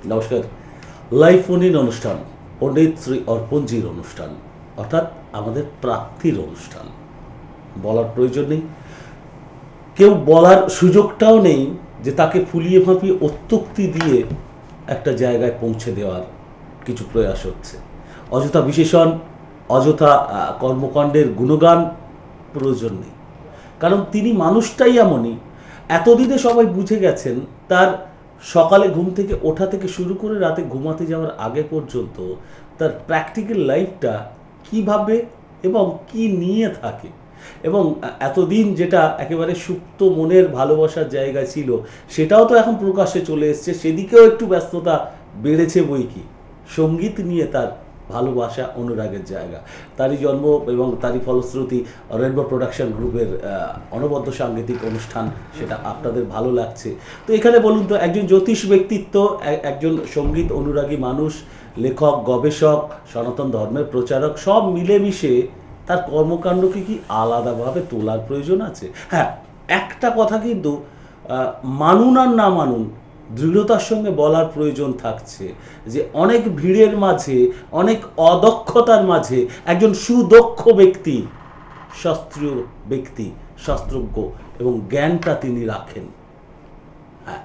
নমস্কার। Live phone in অনুষ্ঠান, পণ্ডিত শ্রী অর্পণজির অনুষ্ঠান, অর্থাৎ আমাদের প্রাপ্তির অনুষ্ঠান। বলার প্রয়োজন নেই, কেউ বলার সুযোগটাও নেই যে তাকে ফুলিয়ে ফাঁপিয়ে অত্যুক্তি দিয়ে একটা জায়গায় পৌঁছে দেওয়ার কিছু প্রয়াস হচ্ছে। অযথা বিশেষণ, অযথা কর্মকাণ্ডের গুণগান প্রয়োজন নেই, কারণ তিনি মানুষটাই এমনই। এতদিনে সবাই বুঝে গেছেন তার সকালে ঘুম থেকে ওঠা থেকে শুরু করে রাতে ঘুমাতে যাওয়ার আগে পর্যন্ত তার প্র্যাকটিক্যাল লাইফটা কিভাবে এবং কি নিয়ে থাকে। এবং এতদিন যেটা একেবারে সুপ্ত মনের ভালোবাসার জায়গা ছিল, সেটাও তো এখন প্রকাশ্যে চলে এসছে। সেদিকেও একটু ব্যস্ততা বেড়েছে বই কি। সঙ্গীত নিয়ে তার ভালোবাসা, অনুরাগের জায়গা, তারই জন্ম এবং তারই ফলশ্রুতি রেনবো প্রোডাকশন গ্রুপের অনবদ্য সাংগীতিক অনুষ্ঠান, সেটা আপনাদের ভালো লাগছে। তো এখানে বলুন তো, একজন জ্যোতিষ ব্যক্তিত্ব, একজন সঙ্গীত অনুরাগী মানুষ, লেখক, গবেষক, সনাতন ধর্মের প্রচারক, সব মিলেমিশে তার কর্মকাণ্ডকে কি আলাদাভাবে তোলার প্রয়োজন আছে? হ্যাঁ, একটা কথা কিন্তু মানুন আর না মানুন, দৃঢ়তার সঙ্গে বলার প্রয়োজন থাকছে যে অনেক ভিড়ের মাঝে, অনেক অদক্ষতার মাঝে একজন সুদক্ষ ব্যক্তি, শাস্ত্রীয় ব্যক্তি, শাস্ত্রজ্ঞ এবং জ্ঞানটা তিনি রাখেন। হ্যাঁ,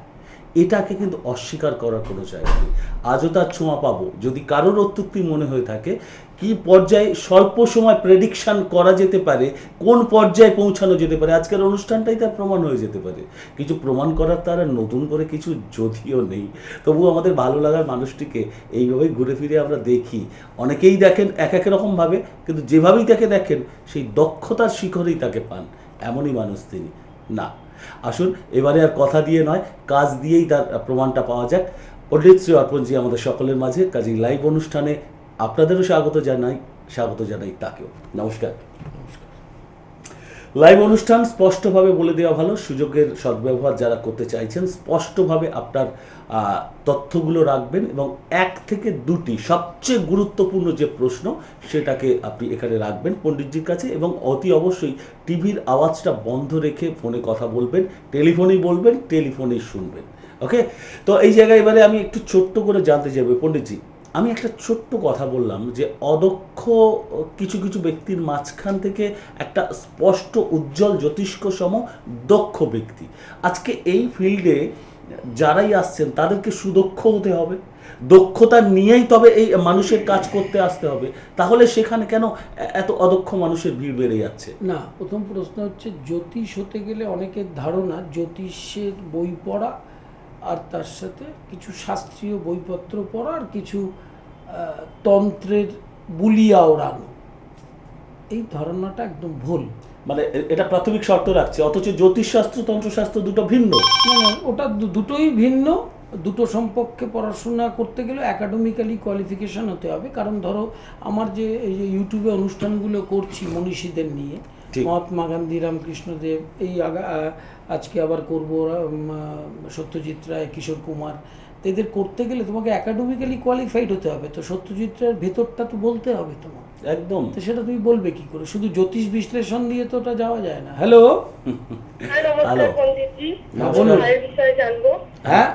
এটাকে কিন্তু অস্বীকার করার কোনো জায়গা নেই। আজও তার ছোঁয়া পাবো। যদি কারোর অত্যুক্তি মনে হয়ে থাকে, কি পর্যায়ে স্বল্প সময় প্রেডিকশান করা যেতে পারে, কোন পর্যায়ে পৌঁছানো যেতে পারে, আজকের অনুষ্ঠানটাই তার প্রমাণ হয়ে যেতে পারে। কিছু প্রমাণ করার তার নতুন করে কিছু যদিও নেই, তবু আমাদের ভালো লাগার মানুষটিকে এইভাবেই ঘুরে ফিরে আমরা দেখি। অনেকেই দেখেন এক এক রকমভাবে, কিন্তু যেভাবেই তাকে দেখেন সেই দক্ষতার শিখরেই তাকে পান। এমনই মানুষ তিনি। না, আসুন এবারে আর কথা দিয়ে নয়, কাজ দিয়েই তার প্রমাণটা পাওয়া যাক। পণ্ডিত শ্রী অর্পণজি আমাদের সকলের মাঝে, কাজেই লাইভ অনুষ্ঠানে আপনাদেরও স্বাগত জানাই তাকেও। নমস্কার। লাইভ অনুষ্ঠান স্পষ্টভাবে বলে দেওয়া ভালো, সুযোগের সদ্ব্যবহার যারা করতে চাইছেন স্পষ্টভাবে আপনার তথ্যগুলো রাখবেন এবং 1 থেকে 2টি সবচেয়ে গুরুত্বপূর্ণ যে প্রশ্ন, সেটাকে আপনি এখানে রাখবেন পণ্ডিতজির কাছে। এবং অতি অবশ্যই টিভির আওয়াজটা বন্ধ রেখে ফোনে কথা বলবেন, টেলিফোনেই বলবেন, টেলিফোনেই শুনবেন। ওকে, তো এই জায়গায় এবারে আমি একটু ছোট্ট করে জানতে চাইব পণ্ডিতজি, আমি একটা ছোট্ট কথা বললাম যে অদক্ষ কিছু কিছু ব্যক্তির মাঝখান থেকে একটা স্পষ্ট উজ্জ্বল জ্যোতিষ্ক সম দক্ষ ব্যক্তি। আজকে এই ফিল্ডে যারাই আসছেন তাদেরকে সুদক্ষ হতে হবে, দক্ষতা নিয়েই তবে এই মানুষের কাজ করতে আসতে হবে। তাহলে সেখানে কেন এত অদক্ষ মানুষের ভিড় বেড়ে যাচ্ছে? না, প্রথম প্রশ্ন হচ্ছে, জ্যোতিষ হতে গেলে অনেকের ধারণা জ্যোতিষের বই পড়া আর তার সাথে কিছু শাস্ত্রীয় বইপত্র পড়া আর কিছু তন্ত্রের বুলিয়া ওড়ানো। এই ধারণাটা একদম ভুল। মানে এটা প্রাথমিক শর্ত রাখছে, অথচ জ্যোতিষশাস্ত্র, তন্ত্রশাস্ত্র দুটো ভিন্ন। ওটা দুটোই ভিন্ন। দুটো সম্পর্কে পড়াশোনা করতে গেলে একাডেমিক্যালি কোয়ালিফিকেশান হতে হবে। কারণ ধরো, আমার যে এই যে ইউটিউবে অনুষ্ঠানগুলো করছি মনীষীদের নিয়ে, মহাত্মা গান্ধী, রামকৃষ্ণদেব, এই আজকে আবার করব সত্যজিৎ রায়, কিশোর কুমার, এদের করতে গেলে তোমাকে একাডেমিক্যালি কোয়ালিফাইড হতে হবে। তো সত্যজিৎ রায়ের ভেতরটা তো বলতে হবে তোমার, একদম। তো সেটা তুমি বলবে কি করে? শুধু জ্যোতিষ বিশ্লেষণ দিয়ে তো ওটা যাওয়া যায় না। হ্যালো, হ্যাঁ,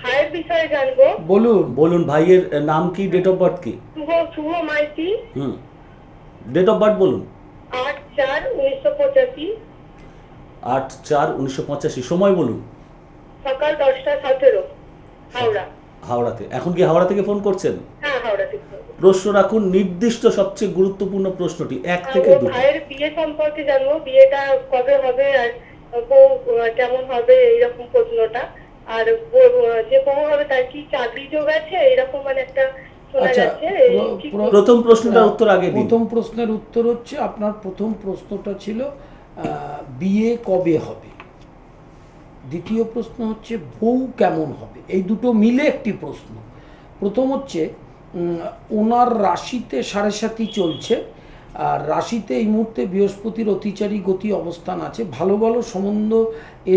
ভাইয়ের বিষয়ে জানবো। বলুন ভাইয়ের নাম কি, ডেট অফ বার্থ কি? শুভ মাইতি। ডেট অফ বার্থ বলুন। 8/4/1985। 8/4/1985। সময় বলুন। সকাল 10:17, হাওড়া। হাওড়াতে। এখন কি হাওড়া থেকে ফোন করছেন? হ্যাঁ, হাওড়া থেকে। প্রশ্ন রাখুন, নির্দিষ্ট সবচেয়ে গুরুত্বপূর্ণ প্রশ্নটি 1 থেকে 2। ভাইয়ের বিয়ে সম্পর্কে জানবো, বিয়েটা কবে হবে আর বউ কেমন হবে, এইরকম প্রশ্নটা। আর যে বউ হবে তার কি চাকরি যোগ আছে, এরকম মানে একটা শোনা যাচ্ছে। প্রথম প্রশ্নটার উত্তর আগে দিন। প্রথম প্রশ্নের উত্তর হচ্ছে, আপনার প্রথম প্রশ্নটা ছিল বিয়ে কবে হবে। দ্বিতীয় প্রশ্ন হচ্ছে বউ কেমন হবে। এই দুটো মিলে একটি প্রশ্ন। প্রথম হচ্ছে, ওনার রাশিতে 7.5 চলছে, আর রাশিতে এই মুহূর্তে বৃহস্পতির অতিচারী গতি অবস্থান আছে। ভালো ভালো সম্বন্ধ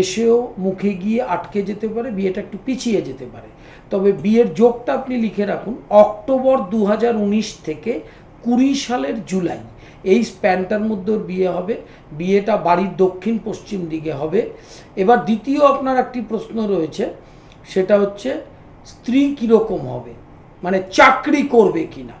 এসেও মুখে গিয়ে আটকে যেতে পারে, বিয়েটা একটু পিছিয়ে যেতে পারে। তবে বিয়ের যোগটা আপনি লিখে রাখুন, অক্টোবর 2019 থেকে 20 সালের জুলাই, এই স্প্যানটার মধ্যে বিয়ে হবে। বিয়েটা বাড়ির দক্ষিণ পশ্চিম দিকে হবে। এবার দ্বিতীয় আপনার একটি প্রশ্ন রয়েছে, সেটা হচ্ছে স্ত্রী কীরকম হবে, মানে চাকরি করবে কিনা,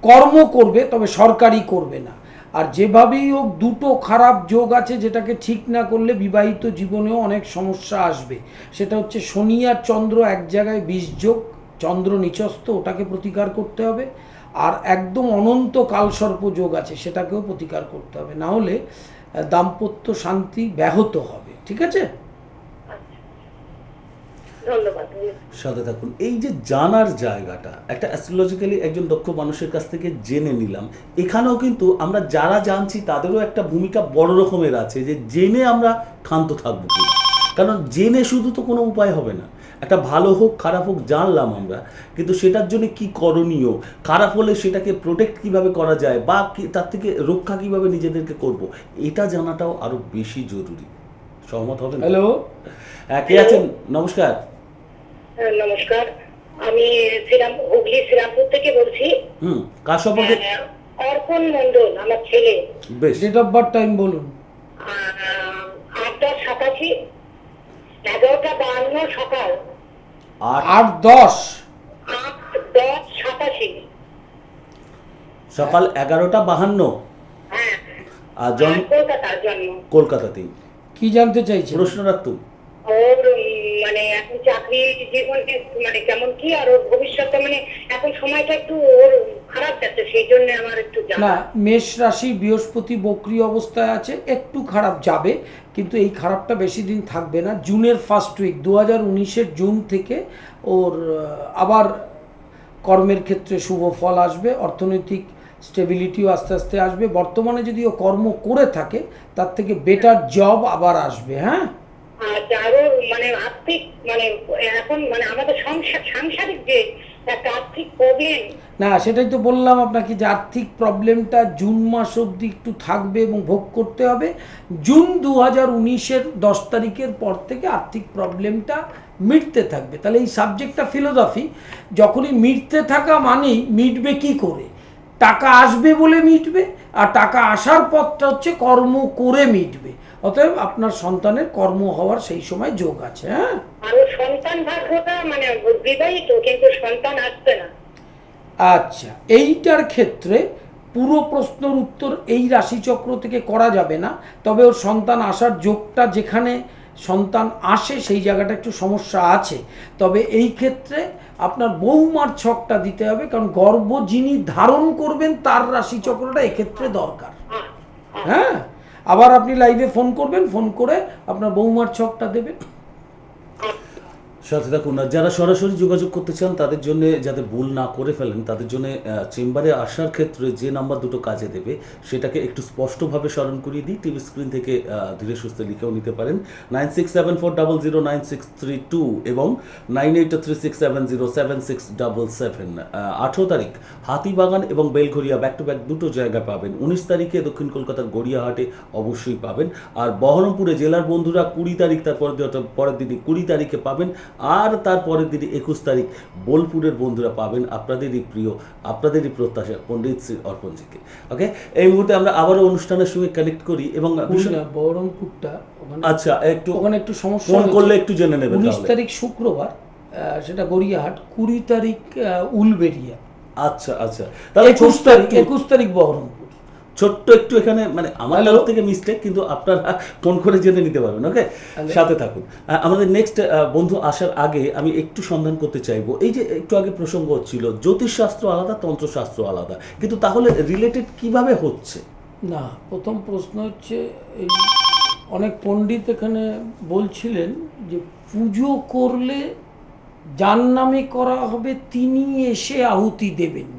কর্ম করবে তবে সরকারি করবে না। আর যেভাবেই হোক দুটো খারাপ যোগ আছে যেটাকে ঠিক না করলে বিবাহিত জীবনেও অনেক সমস্যা আসবে। সেটা হচ্ছে শনি আর চন্দ্র এক জায়গায় 20 যোগ, চন্দ্র নিচস্থ, ওটাকে প্রতিকার করতে হবে। আর একদম অনন্ত কালসর্প যোগ আছে, সেটাকেও প্রতিকার করতে হবে, না হলে দাম্পত্য শান্তি ব্যাহত হবে। ঠিক আছে, ধন্যবাদ। সাথে থাকুন। এই যে জানার জায়গাটা একটা অ্যাস্ট্রোলজিক্যালি একজন দক্ষ মানুষের কাছ থেকে জেনে নিলাম, এখানেও কিন্তু আমরা যারা জানছি তাদেরও একটা ভূমিকা বড় রকমের আছে, যে জেনে আমরা ক্ষান্ত থাকবো কিনা। কারণ জেনে শুধু তো কোনো উপায় হবে না, একটা ভালো হোক খারাপ হোক জানলাম আমরা, কিন্তু সেটার জন্য কি করণীয়, খারাপ হলে সেটাকে প্রোটেক্ট কিভাবে করা যায়, বা তার থেকে রক্ষা কিভাবে নিজেদেরকে করব, এটা জানাটাও আরো বেশি জরুরি। সহমত হবেন? হ্যালো, কে আছেন? নমস্কার। নমস্কার, আমি হুগলি শ্রীরামপুর থেকে বলছি। কার সম্পর্কে? অর্পণ মন্ডল আমার ছেলে। বেশ, ডেট অফ বার্থ টাইম বলুন। 8/10/87, 11:52 সকাল। 8-10 8/10/87। সকাল 11:52। হ্যাঁ, আর কলকাতার জন্ম। কলকাতাতেই। কি জানতে চাইছেন? প্রশ্ন রাখতুম ওর মানে এখন চাকরি জীবনে মানে কেমন কি, আর ওর ভবিষ্যতে মানে এখন সময়টা একটু ওর খারাপ যাচ্ছে, সেই জন্য আমার একটু না, মেষ রাশি, বৃহস্পতি বক্রী অবস্থায় আছে, একটু খারাপ যাবে, কিন্তু এই খারাপটা বেশি দিন থাকবে না। জুনের ফার্স্ট উইক, 2019-এর জুন থেকে ওর আবার কর্মের ক্ষেত্রে শুভ ফল আসবে, অর্থনৈতিক স্টেবিলিটিও আস্তে আস্তে আসবে। বর্তমানে যদি ও কর্ম করে থাকে তার থেকে বেটার জব আবার আসবে। হ্যাঁ, আরো মানে আর্থিক মানে এখন মানে আমাদের সাংসারিক যে একটা আর্থিক প্রবলেম। না, সেটাই তো বললাম আপনাকে যে আর্থিক প্রবলেমটা জুন মাস অবধি একটু থাকবে এবং ভোগ করতে হবে। জুন 2019-এর 10 তারিখের পর থেকে আর্থিক প্রবলেমটা মিটতে থাকবে। তাহলে এই সাবজেক্টটা ফিলোসফি, যখনই মিটতে থাকা মানেই মিটবে কি করে, টাকা আসবে বলে মিটবে, আর টাকা আসার পথটা হচ্ছে কর্ম করে মিটবে। অতএব আপনার সন্তানের কর্ম হওয়ার সেই সময় যোগ আছে। হ্যাঁ, আর সন্তান ভাগ্যটা মানে বিবাহিত কিন্তু সন্তান আসছে না। আচ্ছা, এইটার ক্ষেত্রে পুরো প্রশ্নের উত্তর এই রাশিচক্র থেকে করা যাবে না, তবে ওর সন্তান আসার যোগটা যেখানে সন্তান আসে সেই জায়গাটা একটু সমস্যা আছে। তবে এই ক্ষেত্রে আপনার বৌমার ছকটা দিতে হবে, কারণ গর্ভ যিনি ধারণ করবেন তার রাশিচক্রটা এক্ষেত্রে দরকার। হ্যাঁ, আবার আপনি লাইভে ফোন করবেন, ফোন করে আপনার বৌমার ছকটা দেবেন। সাথে থাকুন। আর যারা সরাসরি যোগাযোগ করতে চান তাদের জন্য, যাতে ভুল না করে ফেলেন, তাদের জন্য চেম্বারে আসার ক্ষেত্রে যে নাম্বার দুটো কাজে দেবে সেটাকে একটু স্পষ্টভাবে স্মরণ করিয়ে দিই। টিভি স্ক্রিন থেকে ধীরে সুস্থে লিখেও নিতে পারেন। 9674009632 এবং 9836707677। 18 তারিখ হাতিবাগান এবং বেলঘরিয়া ব্যাক টু ব্যাক দুটো জায়গা পাবেন। 19 তারিখে দক্ষিণ কলকাতার গড়িয়াহাটে অবশ্যই পাবেন। আর বহরমপুরে জেলার বন্ধুরা 20 তারিখ, পরের দিনই 20 তারিখে পাবেন। আর তারপরের দিনে 21 তারিখ বোলপুরের বন্ধুরা পাবেন আপনাদেরই প্রিয়, আপনাদেরই প্রত্যাশা পণ্ডিত শ্রী অর্পণজিকে। ওকে, এই মুহূর্তে আমরা আবারও অনুষ্ঠানের সঙ্গে কানেক্ট করি এবং বহরমপুরটা আচ্ছা একটু ওখানে একটু সমস্যা ফোন করলে একটু জেনে নেবেন। 19 তারিখ শুক্রবার, সেটা গড়িয়াহাট, 20 তারিখ উলবেড়িয়া। আচ্ছা আচ্ছা, তাহলে 21 তারিখ বহরমপুর। ছোট্ট একটু এখানে মানে আমার তরফ থেকে মিস্টেক, কিন্তু আপনারা ফোন করে জেনে নিতে পারবেন। ওকে, সাথে থাকুন। আমাদের নেক্সট বন্ধু আসার আগে আমি একটু সন্ধান করতে চাইবো, এই যে একটু আগে প্রসঙ্গ হচ্ছিল জ্যোতিষশাস্ত্র আলাদা, তন্ত্রশাস্ত্র আলাদা, কিন্তু তাহলে রিলেটেড কিভাবে হচ্ছে? না, প্রথম প্রশ্ন হচ্ছে এই অনেক পণ্ডিত এখানে বলছিলেন যে পুজো করলে যার নামে করা হবে তিনি এসে আহুতি দেবেন।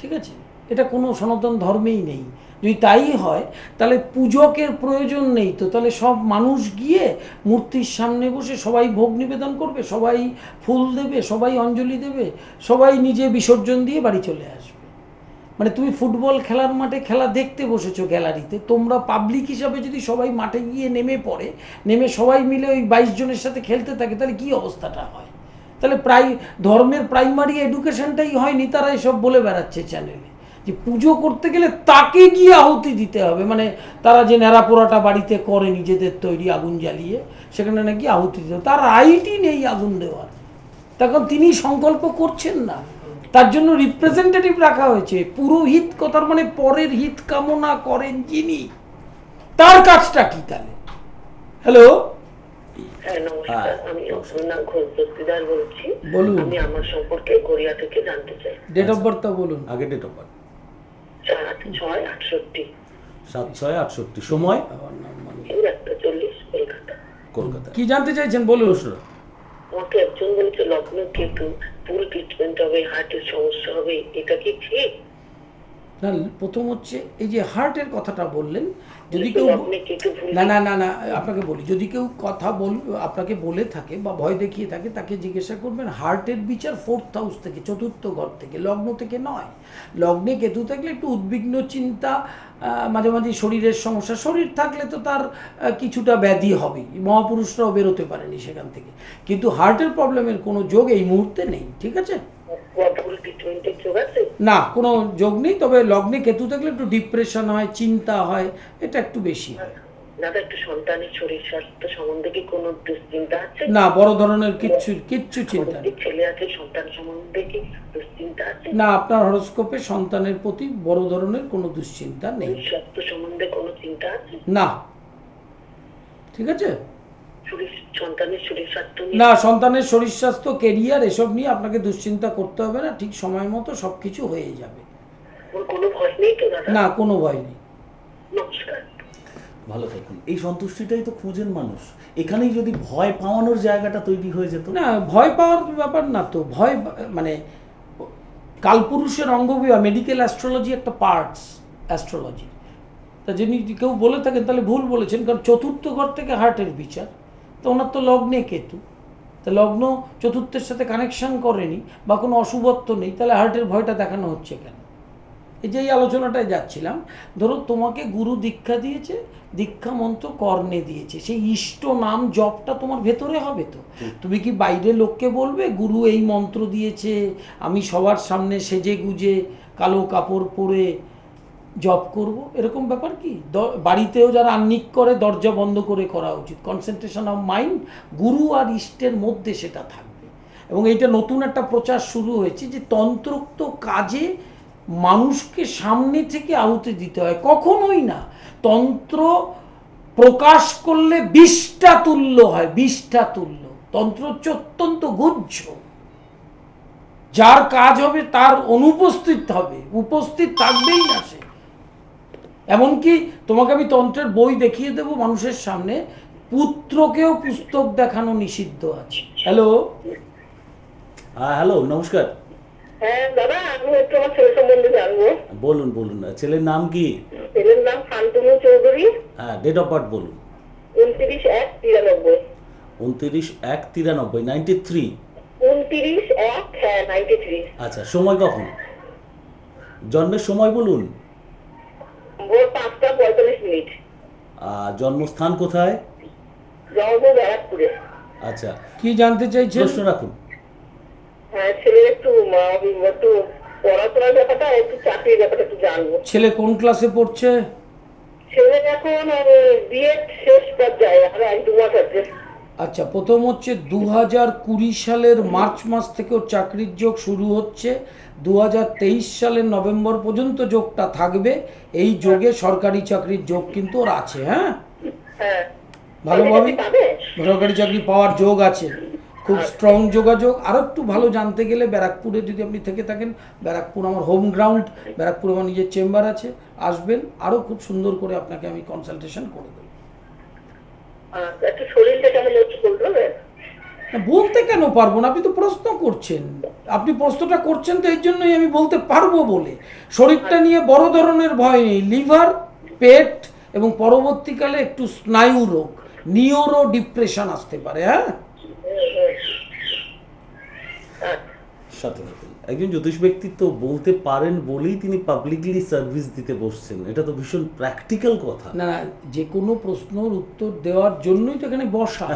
ঠিক আছে, এটা কোনো সনাতন ধর্মেই নেই। যদি তাই হয় তাহলে পূজকের প্রয়োজন নেই তো, তাহলে সব মানুষ গিয়ে মূর্তির সামনে বসে সবাই ভোগ নিবেদন করবে, সবাই ফুল দেবে, সবাই অঞ্জলি দেবে, সবাই নিজে বিসর্জন দিয়ে বাড়ি চলে আসবে। মানে তুমি ফুটবল খেলার মাঠে খেলা দেখতে বসেছো গ্যালারিতে, তোমরা পাবলিক হিসাবে যদি সবাই মাঠে গিয়ে নেমে সবাই মিলে ওই 22 জনের সাথে খেলতে থাকে, তাহলে কি অবস্থাটা হয়? তাহলে ধর্মের প্রাইমারি এডুকেশনটাই হয়নি। তারা এসব বলে বেড়াচ্ছে চ্যানেলে যে পুজো করতে গেলে তাকে গিয়ে আহুতি দিতে হবে, মানে তারা যে ন্যাড়াপোড়াটা বাড়িতে করে নিজেদের তৈরি আগুন জ্বালিয়ে, সেখানে নাকি আহুতি দিতে হবে। তার রাইটই নেই আগুন দেওয়ার, তখন তিনি সংকল্প করছেন না, তার জন্য রিপ্রেজেন্টেটিভ রাখা হয়েছে। পুরোহিত কথার মানে পরের হিত কামনা করেন যিনি, তার কাজটা কি তাহলে? হ্যালো, হ্যাঁ নমস্কার, আমি অপর্ণা ঘোষ দস্তিদার বলছি। বলুন। আমি আমার সম্পর্কে গড়িয়া থেকে জানতে চাই। ডেট অফ বার্থটা বলুন। আগে ডেট অফ বার্থ। 7/6/68। 7/6/68। সময়? 1:40 কলকাতা। কলকাতা। কি জানতে চাইছেন বলুন। আমাকে একজন বলেছে লগ্ন কেতু, ফুল ট্রিটমেন্ট হবে, হার্টের সমস্যা হবে, এটা কি ঠিক? না, প্রথম হচ্ছে এই যে হার্টের কথাটা বললেন, যদি কেউ লগ্নে কেতু ভুল না না না না আপনাকে বলি, যদি কেউ কথা আপনাকে বলে থাকে বা ভয় দেখিয়ে থাকে, তাকে জিজ্ঞাসা করবেন হার্টের বিচার 4th হাউস থেকে, 4র্থ ঘর থেকে, লগ্ন থেকে নয়। লগ্নে কেতু থাকলে একটু উদ্বিগ্ন চিন্তা, মাঝে মাঝে শরীরের সমস্যা, শরীর থাকলে তো তার কিছুটা ব্যাধি হবেই, মহাপুরুষরাও বেরোতে পারেনি সেখান থেকে, কিন্তু হার্টের প্রবলেমের কোনো যোগ এই মুহূর্তে নেই, ঠিক আছে? ফুল ট্রিটমেন্টের যোগ আছে? না, কোনো যোগ নেই, তবে লগ্নে কেতু থাকলে একটু ডিপ্রেশন হয়, চিন্তা হয়, এটা একটু বেশি হয়। দাদা, একটু সন্তানের শরীর স্বাস্থ্য সম্বন্ধে কি কোনো দুশ্চিন্তা আছে? না, বড় ধরনের কিচ্ছু চিন্তা নেই। ছেলে আছে, সন্তান সম্বন্ধে কি দুশ্চিন্তা আছে? না, আপনার হরোস্কোপে সন্তানের প্রতি বড় ধরনের কোনো দুশ্চিন্তা নেই। স্বাস্থ্য সম্বন্ধে কোনো চিন্তা আছে? না, ঠিক আছে? সন্তানের শরীর স্বাস্থ্য নিয়ে? না, সন্তানের শরীর স্বাস্থ্য, কেরিয়ার এসব নিয়ে আপনাকে দুশ্চিন্তা করতে হবে না, ঠিক সময় মতো সবকিছু হয়ে যাবে। কোনো ভয় নেই তো দাদা? না, কোনো ভয় নেই। নমস্কার। ভালো থাকুন। এই সন্তুষ্টিটাই তো খুঁজেন মানুষ। এখানেই যদি ভয় পাওয়ানোর জায়গাটা তৈরি হয়ে যেত। না, ভয় পাওয়ার ব্যাপার না তো, ভয় মানে কালপুরুষের অঙ্গবিভাগ, মেডিকেল অ্যাস্ট্রোলজি একটা পার্টস অ্যাস্ট্রোলজি। তা যিনি কেউ বলে থাকেন তাহলে ভুল বলেছেন, কারণ 4র্থ ঘর থেকে হার্টের বিচার, তো ওনার তো লগ্নে কেতু, তা লগ্ন 4র্থের সাথে কানেকশন করেনি বা কোনো অশুভত্ব নেই, তাহলে হার্টের ভয়টা দেখানো হচ্ছে কেন? এই যে এই আলোচনাটায় যাচ্ছিলাম, ধরো তোমাকে গুরু দীক্ষা দিয়েছে, দীক্ষা মন্ত্র কর্ণে দিয়েছে, সেই ইষ্ট নাম জপটা তোমার ভেতরে হবে তো। তুমি কি বাইরে লোককে বলবে গুরু এই মন্ত্র দিয়েছে, আমি সবার সামনে সেজে গুজে কালো কাপড় পরে জব করব? এরকম ব্যাপার কি? বাড়িতেও যারা আহ্নিক করে দরজা বন্ধ করে করা উচিত। কনসেন্ট্রেশন অফ মাইন্ড গুরু আর ইষ্টের মধ্যে সেটা থাকবে। এবং এইটা নতুন একটা প্রচার শুরু হয়েছে যে তন্ত্রোক্ত কাজে মানুষকে সামনে থেকে আহুতি দিতে হয়, কখনোই না। তন্ত্র প্রকাশ করলে 20টা তুল্য হয়, 20টা তুল্য। তন্ত্র হচ্ছে অত্যন্ত গুহ্য, যার কাজ হবে তার অনুপস্থিত হবে, উপস্থিত থাকবেই না সে। এমনকি তোমাকে আমি তন্ত্রের বই দেখিয়ে দেব মানুষের সামনে, পুত্রকেও পুস্তক দেখানো নিষিদ্ধ আছে। হ্যালো, হ্যাঁ হ্যালো, নমস্কার। হ্যাঁ দাদা, আমি একটু আমার ছেলে সম্বন্ধে জানবো। বলুন বলুন। ছেলের নাম কি? ছেলের নাম শান্তনু চৌধুরী। হ্যাঁ, ডেট অফ বার্থ বলুন। 29/1/93। 29/1/93। 93। 29/1, হ্যাঁ 93। আচ্ছা, সময় কখন? জন্মের সময় বলুন। ভোর 5:45। জন্মস্থান কোথায়? জন্ম ব্যারাকপুরে। আচ্ছা, কি জানতে চাইছেন? প্রশ্ন রাখুন। হ্যাঁ, ছেলের একটু পড়াশোনার ব্যাপারটা, একটু চাকরির ব্যাপারটা একটু জানবো। ছেলে কোন ক্লাসে পড়ছে? ছেলে এখন বিএড শেষ পর্যায়ে, আর 1-2 মাস আছে। আচ্ছা, প্রথম হচ্ছে 2020 সালের মার্চ মাস থেকে ওর চাকরির যোগ শুরু হচ্ছে, 2023 সালের নভেম্বর পর্যন্ত যোগটা থাকবে। এই যোগে সরকারি চাকরির যোগ কিন্তু ওর আছে। হ্যাঁ, হ্যাঁ, ভালোভাবে পাবে? সরকারি চাকরি পাওয়ার যোগ আছে, খুব স্ট্রং যোগাযোগ। আরও একটু ভালো জানতে গেলে ব্যারাকপুরে যদি আপনি থেকে থাকেন, ব্যারাকপুর আমার হোম গ্রাউন্ড, ব্যারাকপুরে আমার নিজের চেম্বার আছে, আসবেন, আরও খুব সুন্দর করে আপনাকে আমি কনসালটেশন করে দেবো। একটু শরীরটা কেমন হচ্ছে বলতে হবে? বলতে কেন পারবো না? আপনি তো প্রশ্ন করছেন, আপনি প্রশ্নটা করছেন তো এই জন্যই আমি বলতে পারবো বলে। শরীরটা নিয়ে বড় ধরনের ভয় নেই, লিভার, পেট এবং পরবর্তীকালে একটু স্নায়ু রোগ, নিউরো ডিপ্রেশন আসতে পারে। হ্যাঁ, সাথে থাকুন। একজন জ্যোতিষ ব্যক্তিত্ব বলতে পারেন বলেই তিনি পাবলিকলি সার্ভিস দিতে বসছেন, এটা তো ভীষণ প্র্যাকটিক্যাল কথা। না না, যে কোনো প্রশ্নের উত্তর দেওয়ার জন্যই তো এখানে বসা।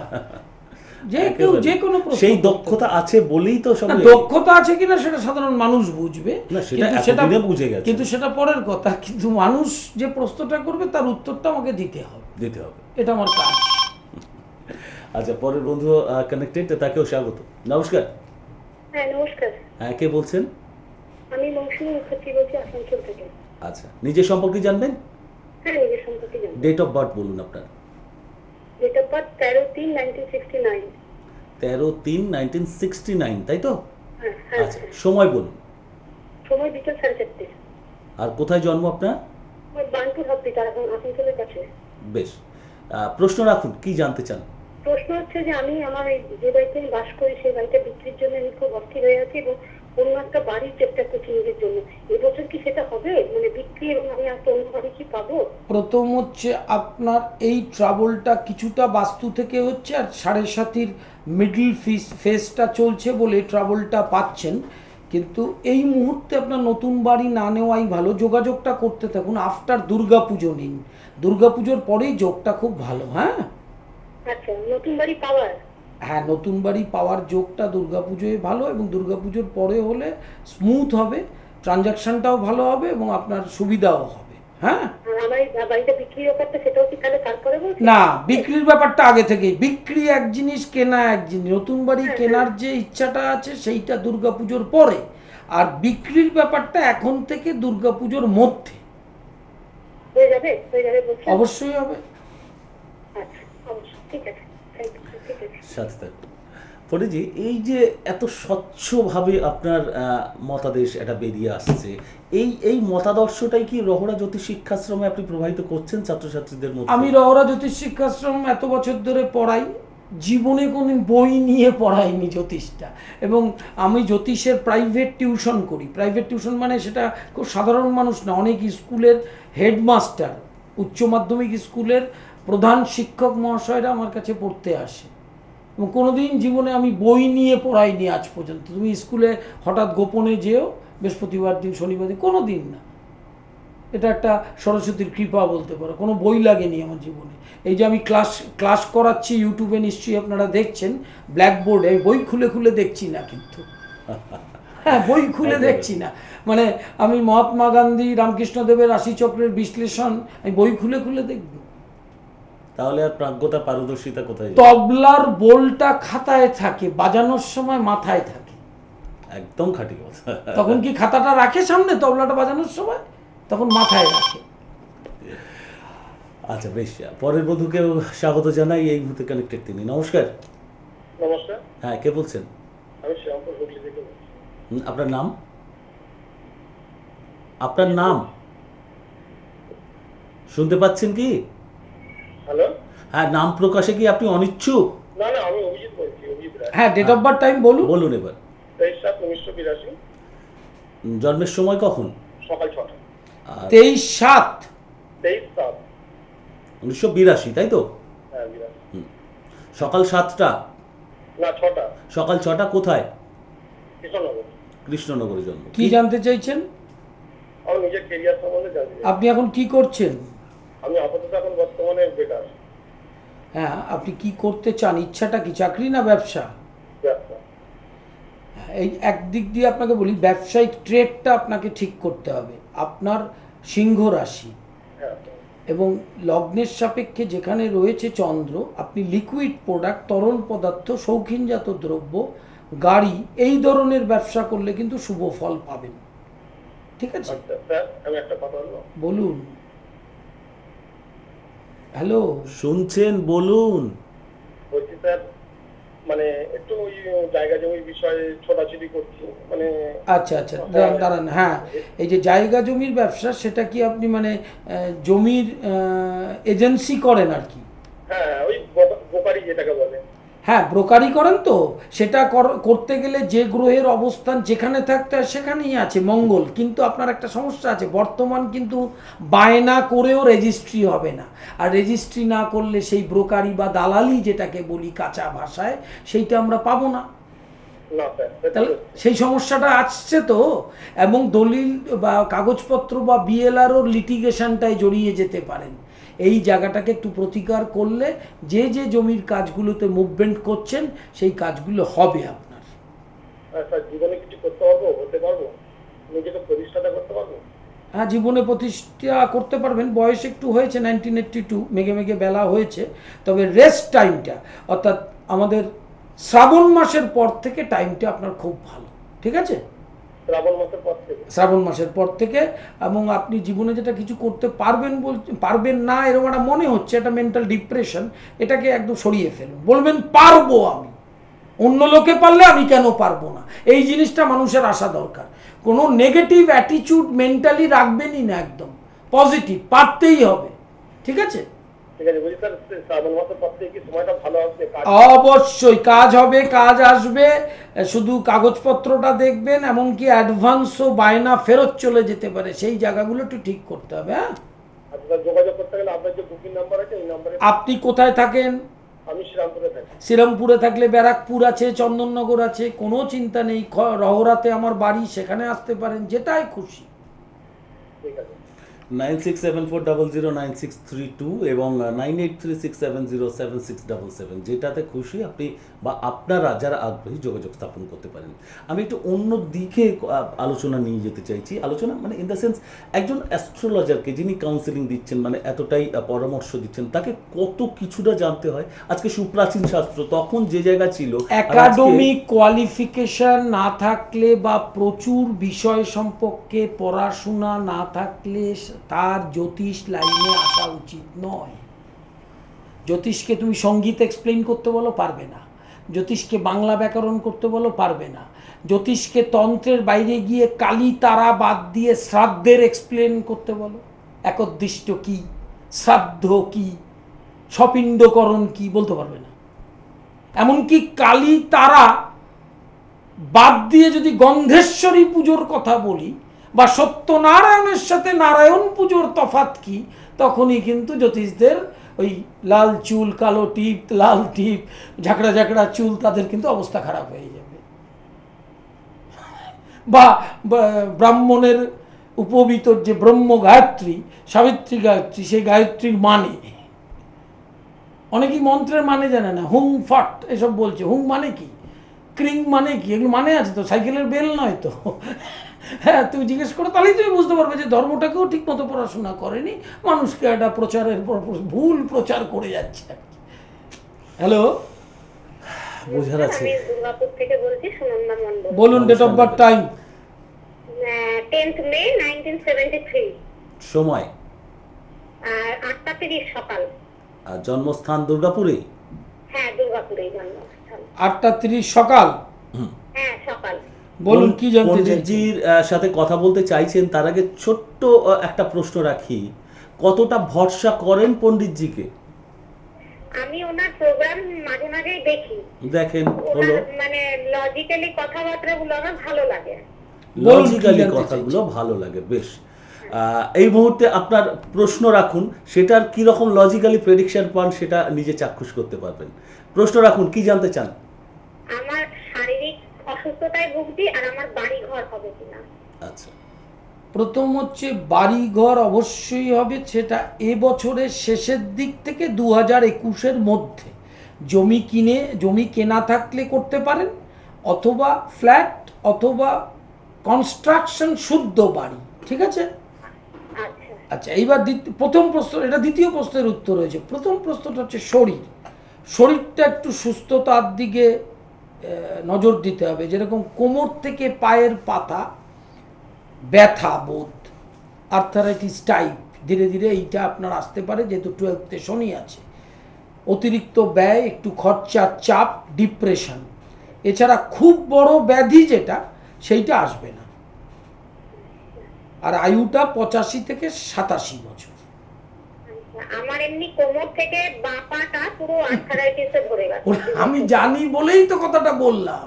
যে কোনো প্রশ্ন, সেই দক্ষতা আছে বলেই তো সব। দক্ষতা আছে কিনা সেটা সাধারণ মানুষ বুঝবে, না, সেটা বুঝে গেছে, কিন্তু সেটা পরের কথা। কিন্তু মানুষ যে প্রশ্নটা করবে তার উত্তরটা আমাকে দিতে হবে, এটা আমার কাজ। আচ্ছা, পরের বন্ধু কানেক্টেড, তাকেও স্বাগত। নমস্কার। হ্যাঁ নমস্কার, হ্যাঁ, কে বলছেন? আমি মৌসুমী মুখার্জি বলছি আসানসোল থেকে। আচ্ছা, নিজের সম্পর্কে জানবেন? হ্যাঁ নিজের সম্পর্কে জানি। ডেট অফ বার্থ বলুন আপনার। Date of birth 13/3/1969। 13/3/1969, তাই তো? হ্যাঁ হ্যাঁ আচ্ছা, সময় বলুন। সময় বিকেল 4:30। আর কোথায় জন্ম আপনার? ওই বানপুর হসপিটাল, এখন আসানসোলের কাছে। বেশ, প্রশ্ন রাখুন, কি জানতে চান? প্রশ্ন হচ্ছে যে আমি আমার এই যে বাড়িতে আমি বাস করি সেই বাড়িটা বিক্রির জন্য আমি খুব অস্থির হয়ে আছি এবং অন্য একটা বাড়ির চেষ্টা করছি নিজের জন্য। এবছর কি সেটা হবে, মানে বিক্রি, এবং আমি একটা অন্য বাড়ি কি পাবো? প্রথম হচ্ছে আপনার এই ট্রাবলটা কিছুটা বাস্তু থেকে হচ্ছে, আর 7.5 মিডল ফেসটা চলছে বলে ট্রাবলটা পাচ্ছেন। কিন্তু এই মুহূর্তে আপনার নতুন বাড়ি না নেওয়াই ভালো, যোগাযোগটা করতে থাকুন। আফটার দুর্গাপুজো নিন, দুর্গাপুজোর পরেই যোগটা খুব ভালো। হ্যাঁ আচ্ছা, নতুন বাড়ি পাওয়ার? হ্যাঁ, নতুন বাড়ি পাওয়ার যোগটা দুর্গাপুজোয় ভালো, এবং দুর্গাপুজোর পরে হলে স্মুথ হবে, ট্রানজাকশনটাও ভালো হবে এবং আপনার সুবিধাও হবে। হ্যাঁ, আর আমার এই বাড়িটা বিক্রির ব্যাপারটা সেটাও কি তাহলে তারপরে বলছি? না, বিক্রির ব্যাপারটা আগে থেকেই। বিক্রি এক জিনিস, কেনা এক জিনিস। নতুন বাড়ি কেনার যে ইচ্ছাটা আছে সেইটা দুর্গাপুজোর পরে, আর বিক্রির ব্যাপারটা এখন থেকে দুর্গাপুজোর মধ্যে। হয়ে যাবে বলছি। অবশ্যই হবে। আচ্ছা অবশ্যই, ঠিক আছে, থ্যাংক ইউ, ঠিক আছে। সাথে থাকুন। পণ্ডিতজি, এই যে এত স্বচ্ছভাবে আপনার মতাদেশ এটা বেরিয়ে আসছে, এই মতাদর্শটাই কি রহরা জ্যোতিষ শিক্ষাশ্রমে আপনি প্রবাহিত করছেন ছাত্রছাত্রীদের মধ্যে? আমি রহরা জ্যোতিষ শিক্ষাশ্রম এত বছর ধরে পড়াই, জীবনে কোনো বই নিয়ে পড়াইনি জ্যোতিষটা। এবং আমি জ্যোতিষের প্রাইভেট টিউশন করি। প্রাইভেট টিউশন মানে সেটা খুব সাধারণ মানুষ না, অনেক স্কুলের হেডমাস্টার, উচ্চ মাধ্যমিক স্কুলের প্রধান শিক্ষক মহাশয়রা আমার কাছে পড়তে আসে। এবং কোনোদিন জীবনে আমি বই নিয়ে পড়াইনি আজ পর্যন্ত। তুমি স্কুলে হঠাৎ গোপনে যেও বৃহস্পতিবার দিন, শনিবার দিন, কোনো দিন না। এটা একটা সরস্বতীর কৃপা বলতে পারো। কোনো বই লাগেনি আমার জীবনে। এই যে আমি ক্লাস করাচ্ছি ইউটিউবে, নিশ্চয়ই আপনারা দেখছেন, ব্ল্যাকবোর্ডে আমি বই খুলে খুলে দেখছি না, কিন্তু হ্যাঁ, বই খুলে দেখছি না। মানে আমি মহাত্মা গান্ধী, রামকৃষ্ণদেবের রাশিচক্রের বিশ্লেষণ আমি বই খুলে খুলে দেখব? তাহলে আর প্রাজ্ঞতা, পারদর্শিতা কোথায়? তবলার বোলটা খাতায় থাকে, বাজানোর সময় মাথায় থাকে। একদম খাঁটি কথা। তখন কি খাতাটা রাখে সামনে তবলাটা বাজানোর সময়? তখন মাথায় রাখে। আচ্ছা, বেশ, পরের বধূকেও স্বাগত জানাই এই মুহূর্তে কানেক্টেড তিনি। নমস্কার। নমস্কার, হ্যাঁ, কে বলছেন? আমি শ্যামপুর হুগলি থেকে বলছি। আপনার নাম? আপনার নাম শুনতে পাচ্ছেন কি? হ্যালো, হ্যাঁ, নাম প্রকাশে কি আপনি অনিচ্ছুক? না না, আমি অভিজিৎ বলছি, অভিজিৎ রায়। হ্যাঁ, ডেট অফ বার্থ টাইম বলুন। বলুন এবার। 23/7/1982, জন্মের সময় কখন? সকাল 6টা। 23/7। 23/7, 1982, তাই তো? হ্যাঁ 82। সকাল 7টা? না 6টা, সকাল 6টা কোথায়? কৃষ্ণনগর। কৃষ্ণনগরে জন্ম। কি জানতে চাইছেন? আমি নিজের কেরিয়ার সম্বন্ধে জানতে চাই। আপনি এখন কি করছেন? আমি আপাতত এখন বর্তমানে বেকার, হ্যাঁ, আপনি কি করতে চান? ইচ্ছাটা কি, চাকরি না ব্যবসা? ব্যবসা। এই একদিক দিয়ে আপনাকে বলি, ব্যবসায়িক ট্রেডটা আপনাকে ঠিক করতে হবে। আপনার সিংহ রাশি হ্যাঁ, এবং লগ্নের সাপেক্ষে যেখানে রয়েছে চন্দ্র, আপনি লিকুইড প্রোডাক্ট, তরল পদার্থ, শৌখিনজাত দ্রব্য, গাড়ি, এই ধরনের ব্যবসা করলে কিন্তু শুভ ফল পাবেন। ঠিক আছে? আচ্ছা স্যার, আমি একটা কথা বলবো। বলুন। হ্যালো, শুনছেন? বলুন। বলছি স্যার, মানে একটু ওই জায়গা জমির বিষয়ে ছোটাছুটি করছি, মানে আচ্ছা আচ্ছা, দাঁড়ান। হ্যাঁ, এই যে জায়গা জমির ব্যবসা, সেটা কি আপনি মানে জমির এজেন্সি করেন আর কি? হ্যাঁ, ওই বোকারি যেটাকে বলে। হ্যাঁ, ব্রোকারি করেন তো। সেটা করতে গেলে যে গ্রহের অবস্থান যেখানে থাকতে হয় সেখানেই আছে মঙ্গল। কিন্তু আপনার একটা সমস্যা আছে, বর্তমান কিন্তু বায়না করেও রেজিস্ট্রি হবে না। আর রেজিস্ট্রি না করলে সেই ব্রোকারি বা দালালি যেটাকে বলি কাঁচা ভাষায়, সেইটা আমরা পাবো না। না স্যার, তাহলে সেই সমস্যাটা আসছে তো। এবং দলিল বা কাগজপত্র বা বিএলআরও লিটিগেশনটায় জড়িয়ে যেতে পারেন। এই জায়গাটাকে একটু প্রতিকার করলে যে যে জমির কাজগুলোতে মুভমেন্ট করছেন সেই কাজগুলো হবে আপনার। স্যার, জীবনে কিছু করতে পারবো, হতে পারবো, নিজেকে প্রতিষ্ঠাতা করতে পারবো? হ্যাঁ, জীবনে প্রতিষ্ঠা করতে পারবেন। বয়স একটু হয়েছে, 1982, মেঘে মেঘে বেলা হয়েছে। তবে রেস্ট টাইমটা, অর্থাৎ আমাদের শ্রাবণ মাসের পর থেকে টাইমটা আপনার খুব ভালো, ঠিক আছে? শ্রাবণ মাসের পর থেকে। শ্রাবণ মাসের পর থেকে, এবং আপনি জীবনে যেটা কিছু করতে পারবেন না এরকম একটা মনে হচ্ছে, একটা মেন্টাল ডিপ্রেশন, এটাকে একদম সরিয়ে ফেলুন। বলবেন পারবো আমি, অন্য লোকে পারলে আমি কেন পারবো না, এই জিনিসটা মানুষের আসা দরকার। কোনো নেগেটিভ অ্যাটিটিউড মেন্টালি রাখবেনই না, একদম পজিটিভ, পারতেই হবে, ঠিক আছে? ঠিক আছে, বুঝি স্যার শ্রাবণ মাসের পর থেকে কি সময়টা ভালো আসবে? অবশ্যই কাজ হবে, কাজ আসবে, শুধু কাগজপত্রটা দেখবেন, এমনকি অ্যাডভান্সও বায়না ফেরত চলে যেতে পারে, সেই জায়গাগুলো একটু ঠিক করতে হবে। হ্যাঁ, আচ্ছা, যোগাযোগ করতে গেলে আপনার যে বুকিং নাম্বার আছে এই নাম্বারে। আপনি কোথায় থাকেন? আমি শ্রীরামপুরে থাকি। শ্রীরামপুরে থাকলে ব্যারাকপুর আছে, চন্দননগর আছে, কোনো চিন্তা নেই। রহরাতে আমার বাড়ি, সেখানে আসতে পারেন, যেটাই খুশি। ঠিক আছে। 9674009632 এবং 9836707677, যেটাতে খুশি আপনি বা আপনারা যারা আগ্রহী যোগাযোগ স্থাপন করতে পারেন। আমি একটু অন্য দিকে আলোচনা নিয়ে যেতে চাইছি। আলোচনা মানে ইন দ্য সেন্স, একজন অ্যাস্ট্রোলজারকে যিনি কাউন্সেলিং দিচ্ছেন, মানে এতটাই পরামর্শ দিচ্ছেন, তাকে কত কিছুটা জানতে হয়। আজকে সুপ্রাচীন শাস্ত্র তখন যে জায়গা ছিল, একাডেমিক কোয়ালিফিকেশন না থাকলে বা প্রচুর বিষয় সম্পর্কে পড়াশোনা না থাকলে তার জ্যোতিষ লাইনে আসা উচিত নয়। জ্যোতিষকে তুমি সঙ্গীত এক্সপ্লেইন করতে বলো, পারবে না। জ্যোতিষকে বাংলা ব্যাকরণ করতে বলো, পারবে না। জ্যোতিষকে তন্ত্রের বাইরে গিয়ে কালী তারা বাদ দিয়ে শ্রাদ্ধের এক্সপ্লেন করতে বলো, একদৃষ্ট কি, শ্রাদ্ধ কি, স্বপিণ্ডকরণ কি, বলতে পারবে না। এমনকি কালী তারা বাদ দিয়ে যদি গন্ধেশ্বরী পুজোর কথা বলি বা সত্যনারায়ণের সাথে নারায়ণ পুজোর তফাৎ কি, তখনই কিন্তু জ্যোতিষদের ওই লাল চুল, কালো টিপ, লাল টিপ, ঝাঁকড়া ঝাঁকড়া চুল, তাদের কিন্তু অবস্থা খারাপ হয়ে যাবে। বা ব্রাহ্মণের উপবিতর যে ব্রহ্ম গায়ত্রী, সাবিত্রী গায়ত্রী, সেই গায়ত্রীর মানে অনেকেই মন্ত্রের মানে জানে না, হুং ফট এসব বলছে। হুং মানে কি, ক্রিং মানে কি, এগুলো মানে আছে তো, সাইকেলের বেল নয় তো। হ্যাঁ, তুমি জিজ্ঞেস করো, তাহলেই তুমি বুঝতে পারবে যে ধর্মটাকেও ঠিক মতো পড়াশোনা করেনি, মানুষকে একটা প্রচারের পর ভুল প্রচার করে যাচ্ছে। হ্যালো, বোঝার আছে। আমি দুর্গাপুর থেকে বলছি, সুনন্দা মণ্ডল। বলুন date of birth, time. 10th May 1973, সময় আর 8:30 সকাল। আর জন্মস্থান দুর্গাপুরে। হ্যাঁ, দুর্গাপুরেই জন্মস্থান। 8:30 সকাল। হ্যাঁ, সকাল। বলুন কি জানতে চাইছেন? পণ্ডিতজির সাথে কথা বলতে চাইছেন, তার আগে ছোট্ট একটা প্রশ্ন রাখি, কতটা ভরসা করেন পণ্ডিতজিকে? আমি ওনার প্রোগ্রাম মাঝে মাঝেই দেখি। দেখেন, হলো ওনার মানে লজিক্যালি কথাবার্তাগুলো আমার ভালো লাগে। লজিক্যালি কথাগুলো ভালো লাগে, বেশ। এই মুহূর্তে আপনার প্রশ্ন রাখুন, সেটার কি রকম লজিক্যালি প্রেডিকশন পান সেটা নিজে চাক্ষুষ করতে পারবেন। প্রশ্ন রাখুন, কি জানতে চান? আমার শারীরিক অসুস্থতায় ভুগছি, আর আমার বাড়ি ঘর হবে কিনা। আচ্ছা, প্রথম হচ্ছে বাড়ি ঘর অবশ্যই হবে, সেটা এবছরের শেষের দিক থেকে 2021-এর মধ্যে। জমি কেনা থাকলে করতে পারেন, অথবা ফ্ল্যাট, অথবা কনস্ট্রাকশন শুদ্ধ বাড়ি, ঠিক আছে? আচ্ছা, আচ্ছা, এইবার প্রথম প্রশ্ন, এটা দ্বিতীয় প্রশ্নের উত্তর হয়েছে। প্রথম প্রশ্নটা হচ্ছে শরীরটা একটু সুস্থতার দিকে নজর দিতে হবে। যেরকম কোমর থেকে পায়ের পাতা ব্যথা বোধ, আর্থারাইটিস টাইপ, ধীরে ধীরে এইটা আপনার আসতে পারে, যেহেতু 12th-এ শনি আছে। অতিরিক্ত ব্যয়, একটু খরচার চাপ, ডিপ্রেশন। এছাড়া খুব বড় ব্যাধি যেটা, সেইটা আসবে না। আর আয়ুটা 85 থেকে 87 বছর। আমার এমনি কোমর থেকে বাঁ পাটা পুরো আর্থারাইটিসে ভরে গেছে। আমি জানি বলেই তো কথাটা বললাম।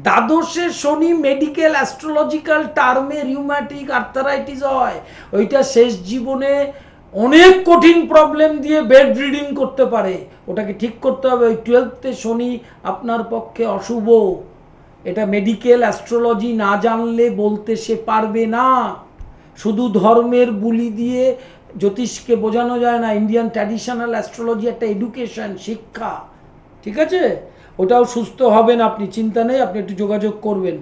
দ্বাদশে শনি মেডিকেল অ্যাস্ট্রোলজিক্যাল টার্মে রিউম্যাটিক আর্থারাইটিস হয়। ওইটা শেষ জীবনে অনেক কঠিন প্রবলেম দিয়ে বেড রিডিং করতে পারে, ওটাকে ঠিক করতে হবে। ওই 12th-এ শনি আপনার পক্ষে অশুভ। এটা মেডিকেল অ্যাস্ট্রোলজি না জানলে বলতে সে পারবে না। শুধু ধর্মের বুলি দিয়ে জ্যোতিষকে বোঝানো যায় না। ইন্ডিয়ান ট্র্যাডিশনাল অ্যাস্ট্রোলজি একটা এডুকেশন, শিক্ষা, ঠিক আছে? ওটাও সুস্থ হবেন আপনি, চিন্তা নেই, আপনি একটু যোগাযোগ করবেন।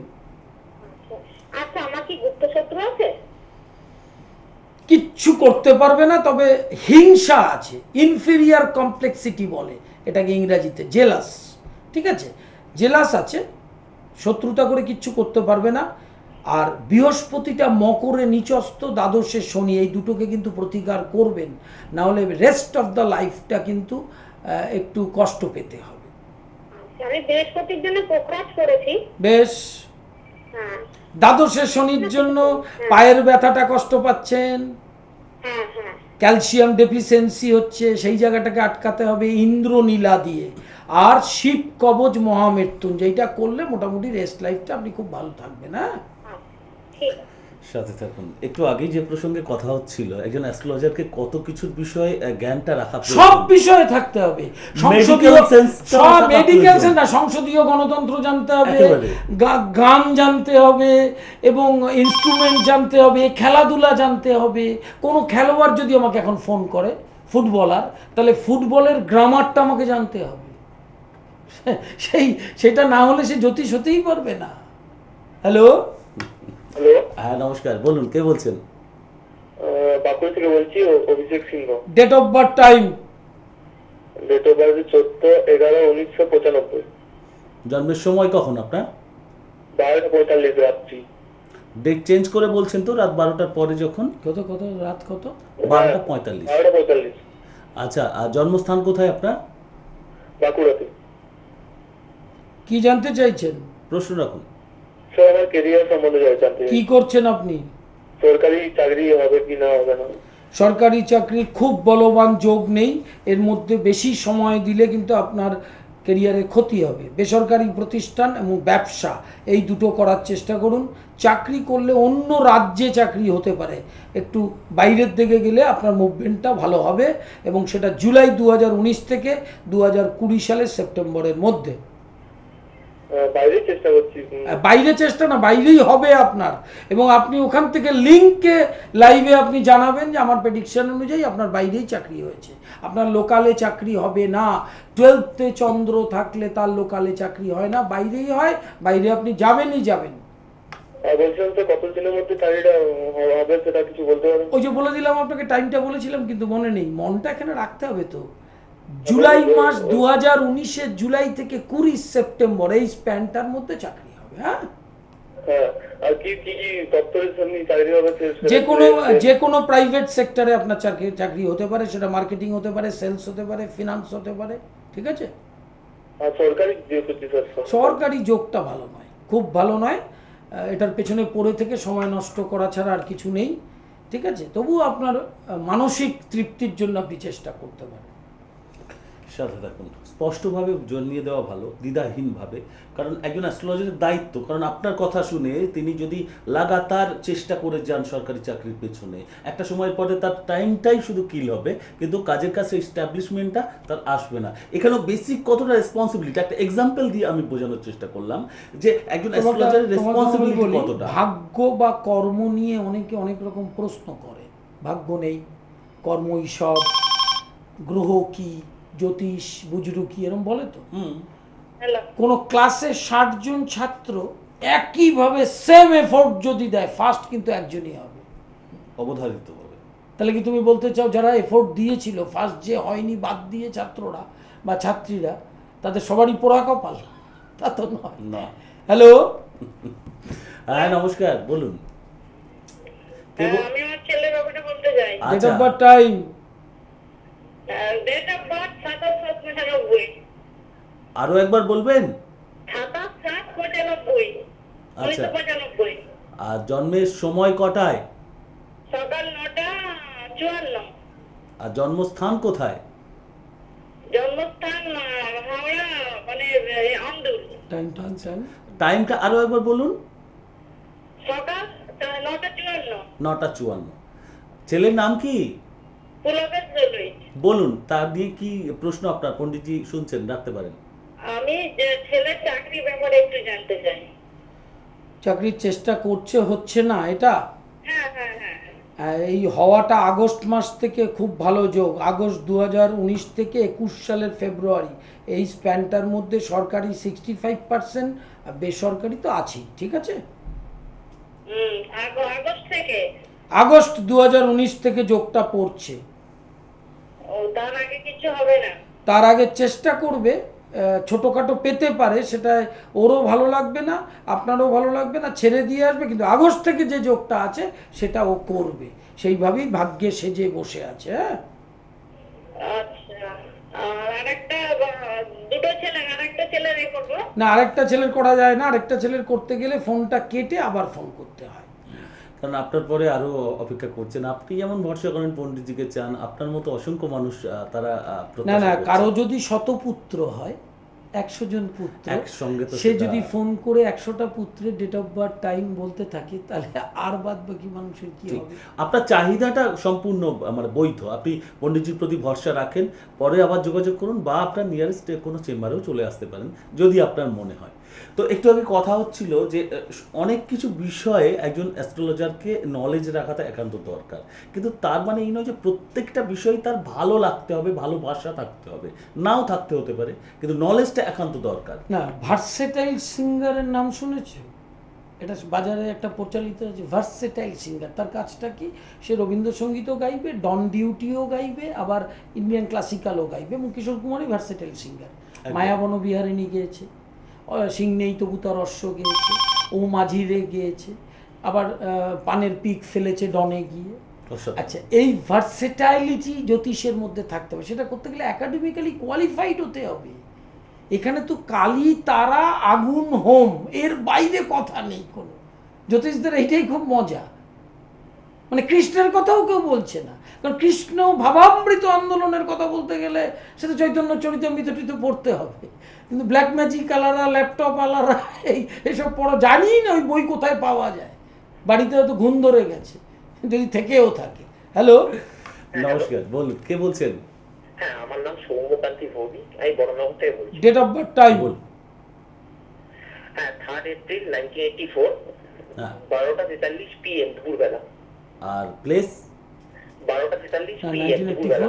আচ্ছা, আমার কি গুপ্তশত্রু আছে? কিচ্ছু করতে পারবে না, তবে হিংসা আছে, ইনফেরিয়ার কমপ্লেক্সিটি বলে এটাকে ইংরাজিতে, জেলাস, ঠিক আছে? জেলাস আছে, শত্রুতা করে কিচ্ছু করতে পারবে না। আর বৃহস্পতিটা মকরে নিচস্থ, দ্বাদশে শনি, এই দুটোকে কিন্তু প্রতিকার করবেন, না হলে রেস্ট অফ দ্য লাইফটা কিন্তু একটু কষ্ট পেতে হবে। আমি বৃহস্পতির জন্য প্রকাশ করেছি। বেশ। হ্যাঁ দ্বাদশে শনির জন্য পায়ের ব্যথাটা কষ্ট পাচ্ছেন, হ্যাঁ হ্যাঁ ক্যালসিয়াম ডেফিসিয়েন্সি হচ্ছে, সেই জায়গাটাকে আটকাতে হবে ইন্দ্রনীলা দিয়ে। আর শিব কবচ মহামৃত্যুঞ্জয়, যেটা করলে মোটামুটি রেস্ট লাইফটা আপনি খুব ভালো থাকবেন। হ্যাঁ, ঠিক আছে। সাথে থাকুন। একটু আগেই যে প্রসঙ্গে কথা হচ্ছিল, একজন অ্যাস্ট্রোলজারকে কত কিছুর বিষয়ে জ্ঞানটা রাখা সব প্রয়োজন। বিষয়ে থাকতে হবে। Medical sense টা সব থাকা মেডিকেল প্রয়োজন। সেন্স না, সংসদীয় গণতন্ত্র জানতে হবে, একেবারে। গান জানতে হবে এবং ইনস্ট্রুমেন্ট জানতে হবে, খেলাধুলা জানতে হবে। কোনো খেলোয়াড় যদি আমাকে এখন ফোন করে, ফুটবলার, তাহলে ফুটবলের গ্রামারটা আমাকে জানতে হবে। সেটা না হলে সে জ্যোতিষ হতেই পারবে না। হ্যালো, হ্যালো, হ্যাঁ নমস্কার, বলুন কে বলছেন? বাঁকুড়া থেকে বলছি, Abhishek Singh. Date of birth, time. Date of birth 14/11/1995। জন্মের সময় কখন আপনার? 12:45 রাত্রি। ডেট চেঞ্জ করে বলছেন তো, রাত 12টার পরে যখন? কত রাত কত? 12:45। 12:45। আচ্ছা, আর জন্মস্থান কোথায় আপনার? বাঁকুড়াতে। কি জানতে চাইছেন? প্রশ্ন রাখুন। স্যার, আমার কেরিয়ার সম্বন্ধে জানতে কি করছেন আপনি? সরকারি চাকরি হবে কি না হবে না। সরকারি চাকরি খুব বলবান যোগ নেই, এর মধ্যে বেশি সময় দিলে কিন্তু আপনার কেরিয়ারে ক্ষতি হবে। বেসরকারি প্রতিষ্ঠান এবং ব্যবসা, এই দুটো করার চেষ্টা করুন। চাকরি করলে অন্য রাজ্যে চাকরি হতে পারে, একটু বাইরের দিকে গেলে আপনার মুভমেন্টটা ভালো হবে, এবং সেটা জুলাই 2019 থেকে 2020 সালের সেপ্টেম্বরের মধ্যে। বাইরে চেষ্টা করছি। বাইরে চেষ্টা না, বাইরেই হবে আপনার। এবং আপনি ওখান থেকে লিঙ্কে লাইভে আপনি জানাবেন যে আমার প্রেডিকশন অনুযায়ী আপনার বাইরেই চাকরি হয়েছে, আপনার লোকালে চাকরি হবে না। 12th চন্দ্র থাকলে তার লোকালে চাকরি হয় না, বাইরেই হয়। বাইরে আপনি যাবেনই যাবেন। বলছিলাম তো কত দিনের মধ্যে চাকরিটা হবে সেটা কিছু বলতে পারেন? ওই যে বলে দিলাম আপনাকে, টাইমটা বলেছিলাম কিন্তু মনে নেই। মনটা এখানে রাখতে হবে তো। জুলাই মাস 2019-এর জুলাই থেকে 20 সেপ্টেম্বর, এই স্প্যানটার মধ্যে চাকরি হবে। হ্যাঁ, হ্যাঁ। আর কি কি দপ্তরের সামনে চাকরি হবে? যে কোনো প্রাইভেট সেক্টরে আপনার চাকরি হতে পারে, সেটা মার্কেটিং হতে পারে, সেলস হতে পারে, ফিনান্স হতে পারে। ঠিক আছে? আর সরকারি সরকারি যোগটা ভালো নয়, খুব ভালো নয়। এটার পেছনে পড়ে থেকে সময় নষ্ট করা ছাড়া আর কিছু নেই। ঠিক আছে? তবুও আপনার মানসিক তৃপ্তির জন্য আপনি চেষ্টা করতে পারেন। সাথে থাকুন। স্পষ্টভাবে জানিয়ে দেওয়া ভালো, দ্বিধাহীনভাবে, কারণ একজন অ্যাস্ট্রোলজারের দায়িত্ব। কারণ আপনার কথা শুনে তিনি যদি লাগাতার চেষ্টা করে যান সরকারি চাকরির পেছনে, একটা সময়ের পরে তার টাইমটাই শুধু কিল হবে, কিন্তু কাজের কাছে এস্টাবলিশমেন্টটা তার আসবে না। এখানেও বেসিক কতটা রেসপন্সিবিলিটি, একটা এক্সাম্পল দিয়ে আমি বোঝানোর চেষ্টা করলাম যে একজন অ্যাস্ট্রোলজারের রেসপন্সিবিলিটি কতটা। ভাগ্য বা কর্ম নিয়ে অনেকে অনেক রকম প্রশ্ন করে। ভাগ্য নেই, কর্মই সব, গ্রহ কি, জ্যোতিষ বুজরু কি, এরকম বলে তো। হ্যালো, কোনো ক্লাসে 60 জন ছাত্র একইভাবে সেম এফোর্ট যদি দেয়, ফার্স্ট কিন্তু একজনই হবে, অবধারিত হবে। তাহলে কি তুমি বলতে চাও যারা এফোর্ট দিয়েছিল, ফার্স্ট যে হয়নি বাদ দিয়ে ছাত্ররা বা ছাত্রীরা, তাদের সবারই পোড়া কপাল? তা তো নয় না। হ্যালো, হ্যাঁ নমস্কার, বলুন। আমি আমার ছেলের ব্যাপারে বলতে চাই। Date of birth, time. Date of birth 27/7/95। আরো একবার বলবেন? 27/7/95। আচ্ছা। 1995। আর জন্মের সময় কটায়? সকাল 9:54। আর জন্মস্থান কোথায়? জন্মস্থান হাওড়া, মানে আমদুল। টাইমটা আরো একবার বলুন। সকাল 9:54। 9:54। ছেলের নাম কি? পুলকেশ দলুই। বলুন, তার দিয়ে কি প্রশ্ন আপনার? পণ্ডিতজি শুনছেন, রাখতে পারেন। আমি যে ছেলের চাকরি ব্যাপারে একটু জানতে চাই। চাকরির চেষ্টা করছে, হচ্ছে না, এটা হ্যাঁ হ্যাঁ হ্যাঁ। এই হওয়াটা আগস্ট মাস থেকে খুব ভালো যোগ। আগস্ট 2019 থেকে 21 সালের ফেব্রুয়ারি, এই স্প্যানটার মধ্যে সরকারি 65%, আর বেসরকারি তো আছেই। ঠিক আছে? আগস্ট থেকে? আগস্ট 2019 থেকে যোগটা পড়ছে। ও, তার আগে কিছু হবে না? তার আগে চেষ্টা করবে, ছোটোখাটো পেতে পারে, সেটা ওরও ভালো লাগবে না, আপনারও ভালো লাগবে না, ছেড়ে দিয়ে আসবে, কিন্তু আগস্ট থেকে যে যোগটা আছে সেটা ও করবে, সেইভাবেই ভাগ্যে সেজে বসে আছে। হ্যাঁ, আচ্ছা, আর আরেকটা দুটো ছেলে, আরেকটা ছেলের এ করবো? না, আরেকটা ছেলের করা যায় না। আরেকটা ছেলের করতে গেলে ফোনটা কেটে আবার ফোন করতে হয়। কারণ আপনার পরে আরও অপেক্ষা করছেন। আপনি যেমন ভরসা করেন পণ্ডিতজিকে চান, আপনার মতো অসংখ্য মানুষ তারা না প্রত্যাশা না, করছেন। কারো যদি শতপুত্র হয়, 100 জন পুত্র, একসঙ্গে তো সে সেটা- যদি ফোন করে 100টা পুত্রের ডেট অফ বার্থ টাইম বলতে থাকে, তাহলে আর বাদ বাকি মানুষের কি ঠিক। হবে? আপনার চাহিদাটা সম্পূর্ণ মানে বৈধ, আপনি পণ্ডিতজির প্রতি ভরসা রাখেন, পরে আবার যোগাযোগ করুন, বা আপনার নিয়ারেস্ট কোনো চেম্বারেও চলে আসতে পারেন যদি আপনার মনে হয়। তো একটু আগে কথা হচ্ছিল যে অনেক কিছু বিষয়ে একজন অ্যাস্ট্রোলজারকে নলেজ রাখাটা একান্ত দরকার, কিন্তু তার মানে এই নয় যে প্রত্যেকটা বিষয় তার ভালো লাগতে হবে, ভালোবাসা থাকতে হবে, নাও থাকতে হতে পারে, কিন্তু নলেজটা একান্ত দরকার। না, ভার্সেটাইল সিঙ্গারের নাম শুনেছো? এটা বাজারে একটা প্রচলিত আছে, ভার্সেটাইল সিঙ্গার। তার কাজটা কি? সে রবীন্দ্রসঙ্গীতও গাইবে, ডন ডিউটিও গাইবে, আবার ইন্ডিয়ান ক্লাসিক্যালও গাইবে, এবং কিশোর কুমারই ভার্সেটাইল সিঙ্গার। মায়াবন বিহারিণী গেয়েছে, সিং নেই তবু তার অশ্ব গেয়েছে, ও মাঝিরে গিয়েছে, আবার পানের পিক ফেলেছে ডনে গিয়ে। আচ্ছা, এই ভার্সেটাইলিটি জ্যোতিষের মধ্যে থাকতে হবে। সেটা করতে গেলে একাডেমিক্যালি কোয়ালিফাইড হতে হবে। এখানে তো কালী, তারা, আগুন, হোম, এর বাইরে কথা নেই কোনো। জ্যোতিষদের এইটাই খুব মজা, মানে কৃষ্ণের কথাও কেউ বলছে না, কারণ কৃষ্ণ ভাবামৃত আন্দোলনের কথা বলতে গেলে সেটা চৈতন্য চরিতামৃতটিতে পড়তে হবে, কিন্তু ব্ল্যাক ম্যাজিক আলারা, ল্যাপটপ আলারা, এইসব পড়া জানি না ওই বই কোথায় পাওয়া যায়। বাড়িতে হয়তো ঘুম ধরে গেছে, যদি থেকেও থাকে। হ্যালো, নমস্কার, বলুন, কে বলছেন? হ্যাঁ, আমার নাম সৌম্যকান্তি ভৌমিক, আমি বড়নগর থেকে বলছি। ডেট অফ বার্থ টাইম বল। হ্যাঁ, 3 এপ্রিল 1984, হ্যাঁ, 12:43 PM দুপুরবেলা। আর প্লেস? 12:43 PM দুপুরবেলা।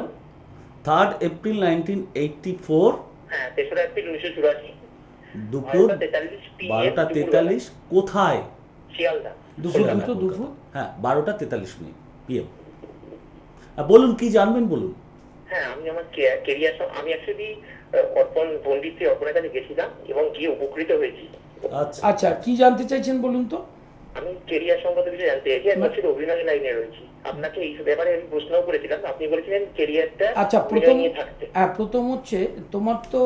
3 এপ্রিল 1984, হ্যাঁ, 3রা এপ্রিল 1984, দুপুর 12:43 PM 12:43। কোথায়? শিয়ালদা। দুপুর কলকাতা, দুটো, কলকাতা। দুপুর। হ্যাঁ, 12:43 PM। বলুন, কি জানবেন বলুন। হ্যাঁ, আমি আমার কেরিয়ার, আমি অ্যাকচুয়ালি অর্পণ পণ্ডিত অর্পণের কাছে গেছিলাম এবং গিয়ে উপকৃত হয়েছি। আচ্ছা, আচ্ছা, কি জানতে চাইছেন বলুন তো? আমি কেরিয়ার সংক্রান্ত বিষয়ে জানতে চাইছি। আমি অ্যাকচুয়ালি অভিনয় লাইনে রয়েছি। আপনাকে এই ব্যাপারে আমি প্রশ্নও করেছিলাম, আপনি বলেছিলেন কেরিয়ারটা আচ্ছা, অভিনয় নিয়ে থাকতে। প্রথম হচ্ছে তোমার তো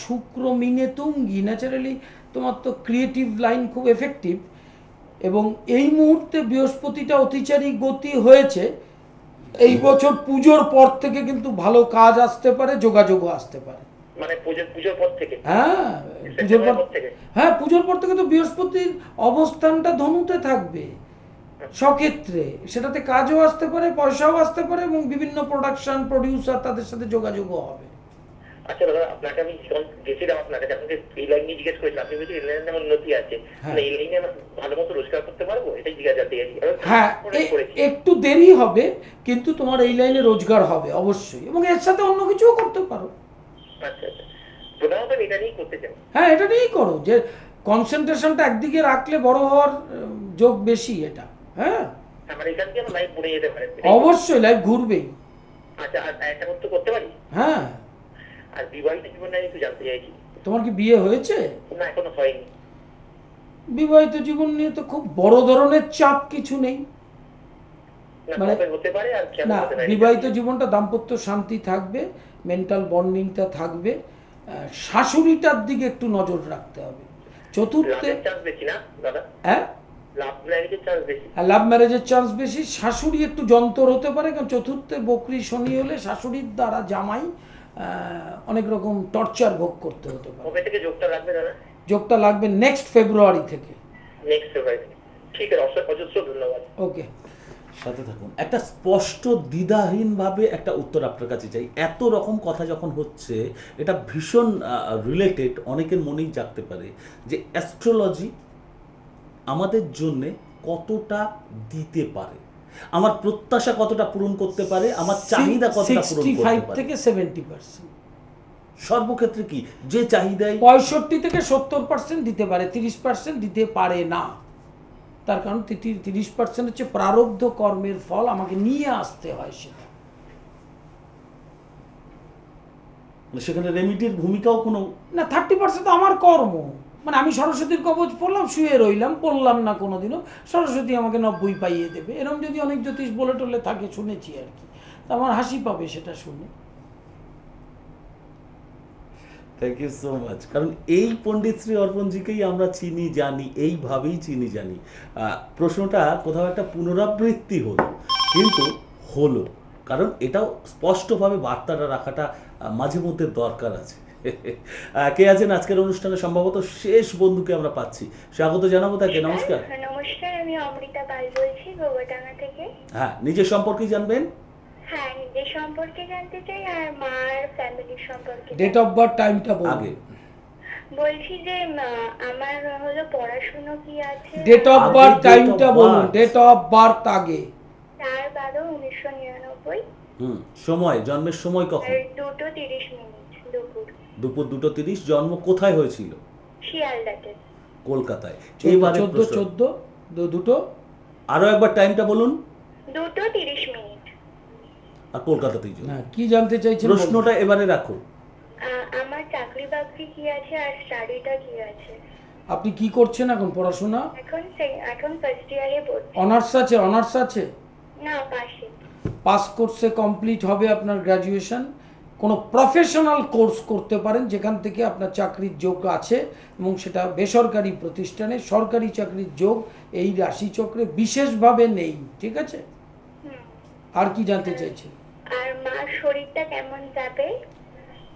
শুক্র মিনে তুঙ্গি, ন্যাচারালি তোমার তো ক্রিয়েটিভ লাইন খুব এফেক্টিভ, এবং এই মুহূর্তে বৃহস্পতিটা অতিচারী গতি হয়েছে। এই বছর পুজোর পর থেকে কিন্তু ভালো কাজ আসতে পারে, যোগাযোগও আসতে পারে। মানে পুজোর পর থেকে? হ্যাঁ, পুজোর পর থেকে। হ্যাঁ, পুজোর পর থেকে তো বৃহস্পতির অবস্থানটা ধনুতে থাকবে সক্ষেত্রে, সেটাতে কাজও আসতে পারে, পয়সাও আসতে পারে, এবং বিভিন্ন প্রোডাকশন প্রডিউসার তাদের সাথে যোগাযোগও হবে। আচ্ছা দাদা, আপনাকে আমি যখন গেছিলাম আপনার কাছে, আপনাকে এই লাইন নিয়ে জিজ্ঞেস করেছিলাম, আপনি বলছেন এই লাইনে আমার উন্নতি আছে, মানে এই লাইনে আমরা ভালো মতো রোজগার করতে পারবো, এটাই জিজ্ঞাসা করতে গেছি। হ্যাঁ, একটু দেরি হবে, কিন্তু তোমার এই লাইনে রোজগার হবে অবশ্যই, এবং এর সাথে অন্য কিছুও করতে পারো। আচ্ছা আচ্ছা, প্রধানত এটা নিয়েই করতে চান? হ্যাঁ, এটা নিয়েই করো, যে কনসেন্ট্রেশনটা একদিকে রাখলে বড় হওয়ার যোগ বেশি এটা। হ্যাঁ, মানে এখান থেকে আমার লাইফ পড়ে যেতে পারে? অবশ্যই লাইফ ঘুরবেই। আচ্ছা, আর একটা করতে পারি? হ্যাঁ, আর বিবাহিত জীবন নিয়ে একটু জানতে চাইছি। তোমার কি বিয়ে হয়েছে? না, এখনো হয়নি। বিবাহিত জীবন নিয়ে তো খুব বড় ধরনের চাপ কিছু নেই। মানে হতে পারে আর কেন না, হতে পারে? বিবাহিত জীবনটা দাম্পত্য শান্তি থাকবে, মেন্টাল বন্ডিংটা থাকবে, শাশুড়িটার দিকে একটু নজর রাখতে হবে। চতুর্থে চান্স বেশি না দাদা? হ্যাঁ, লাভ ম্যারেজের চান্স বেশি। লাভ ম্যারেজের চান্স বেশি। শাশুড়ি একটু যন্ত্র হতে পারে, কারণ চতুর্থে বকরি শনি হলে শাশুড়ির দ্বারা জামাই অনেক রকম টর্চার ভোগ করতে হতে পারে। কবে থেকে যোগটা লাগবে দাদা? যোগটা লাগবে নেক্সট ফেব্রুয়ারি থেকে। নেক্সট ফেব্রুয়ারি থেকে, ঠিক আছে, অজস্র ধন্যবাদ। ওকে, সাথে থাকুন। একটা স্পষ্ট দ্বিধাহীনভাবে একটা উত্তর আপনার কাছে চাই। এত রকম কথা যখন হচ্ছে, এটা ভীষণ রিলেটেড, অনেকের মনেই জাগতে পারে যে অ্যাস্ট্রোলজি আমাদের জন্যে কতটা দিতে পারে, আমার প্রত্যাশা কতটা পূরণ করতে পারে, আমার চাহিদা কতটা পূরণ করতে 65 পারে। থেকে 70%, সর্বক্ষেত্রে কি যে চাহিদায় 65 থেকে 70% দিতে পারে, 30% দিতে পারে না। তার কারণ 30% হচ্ছে প্রারব্ধ কর্মের ফল, আমাকে নিয়ে আসতে হয় সেটা। মানে সেখানে রেমিডির ভূমিকাও কোনো না, 30% তো আমার কর্ম। মানে আমি সরস্বতীর কবচ পড়লাম, শুয়ে রইলাম, পড়লাম না কোনোদিনও, সরস্বতী আমাকে 90 পাইয়ে দেবে, এরকম যদি অনেক জ্যোতিষ বলে টলে থাকে, শুনেছি আর কি, তা আমার হাসি পাবে সেটা শুনে। Thank you so much. কারণ এই পণ্ডিত শ্রী অর্পণজিকেই আমরা চিনি জানি, এইভাবেই চিনি জানি। প্রশ্নটা কোথাও একটা পুনরাবৃত্তি হলো, কিন্তু হলো কারণ এটাও স্পষ্টভাবে বার্তাটা রাখাটা মাঝে মধ্যে দরকার আছে। কে আছেন আজকের অনুষ্ঠানে? সম্ভবত শেষ বন্ধুকে আমরা পাচ্ছি, স্বাগত জানাবো তাকে। নমস্কার। নমস্কার, আমি অমৃতা পাল বলছি গোবরডাঙ্গা থেকে। হ্যাঁ, নিজের সম্পর্কে জানবেন? হ্যাঁ, নিজের সম্পর্কে জানতে চাই আর মার ফ্যামিলির সম্পর্কে। ডেট অফ বার্থ টাইমটা বলুন। আগে বলছি যে আমার হলো পড়াশোনা কি আছে। ডেট অফ আগে বার্থ date টাইমটা of বলুন, birth। ডেট অফ বার্থ আগে। 4/12/1999 সময়, জন্মের সময় কখন? আর 2:30 দুপুর। দুপুর 2:30। জন্ম কোথায় হয়েছিল? শিয়ালদাতে। কলকাতায়। 14 এবারে 14 দুটো। আরো একবার টাইমটা বলুন। 2:30 আর কলকাতাতেই জন্ম। হ্যাঁ, কি জানতে চাইছেন? প্রশ্নটা এবারে রাখো। আমার চাকরি বাকরি কি আছে আর স্টাডিটা কি আছে। আপনি কি করছেন এখন? পড়াশোনা? এখন ফার্স্ট ইয়ারে পড়ছি। অনার্স আছে? অনার্স আছে? না, পাশে। পাস কোর্সে কমপ্লিট হবে আপনার গ্র্যাজুয়েশন। কোনো প্রফেশনাল কোর্স করতে পারেন যেখান থেকে আপনার চাকরির যোগ আছে, এবং সেটা বেসরকারি প্রতিষ্ঠানে। সরকারি চাকরির যোগ এই রাশিচক্রে বিশেষভাবে নেই, ঠিক আছে? আর কি জানতে চাইছেন? আর মার শরীরটা কেমন যাবে?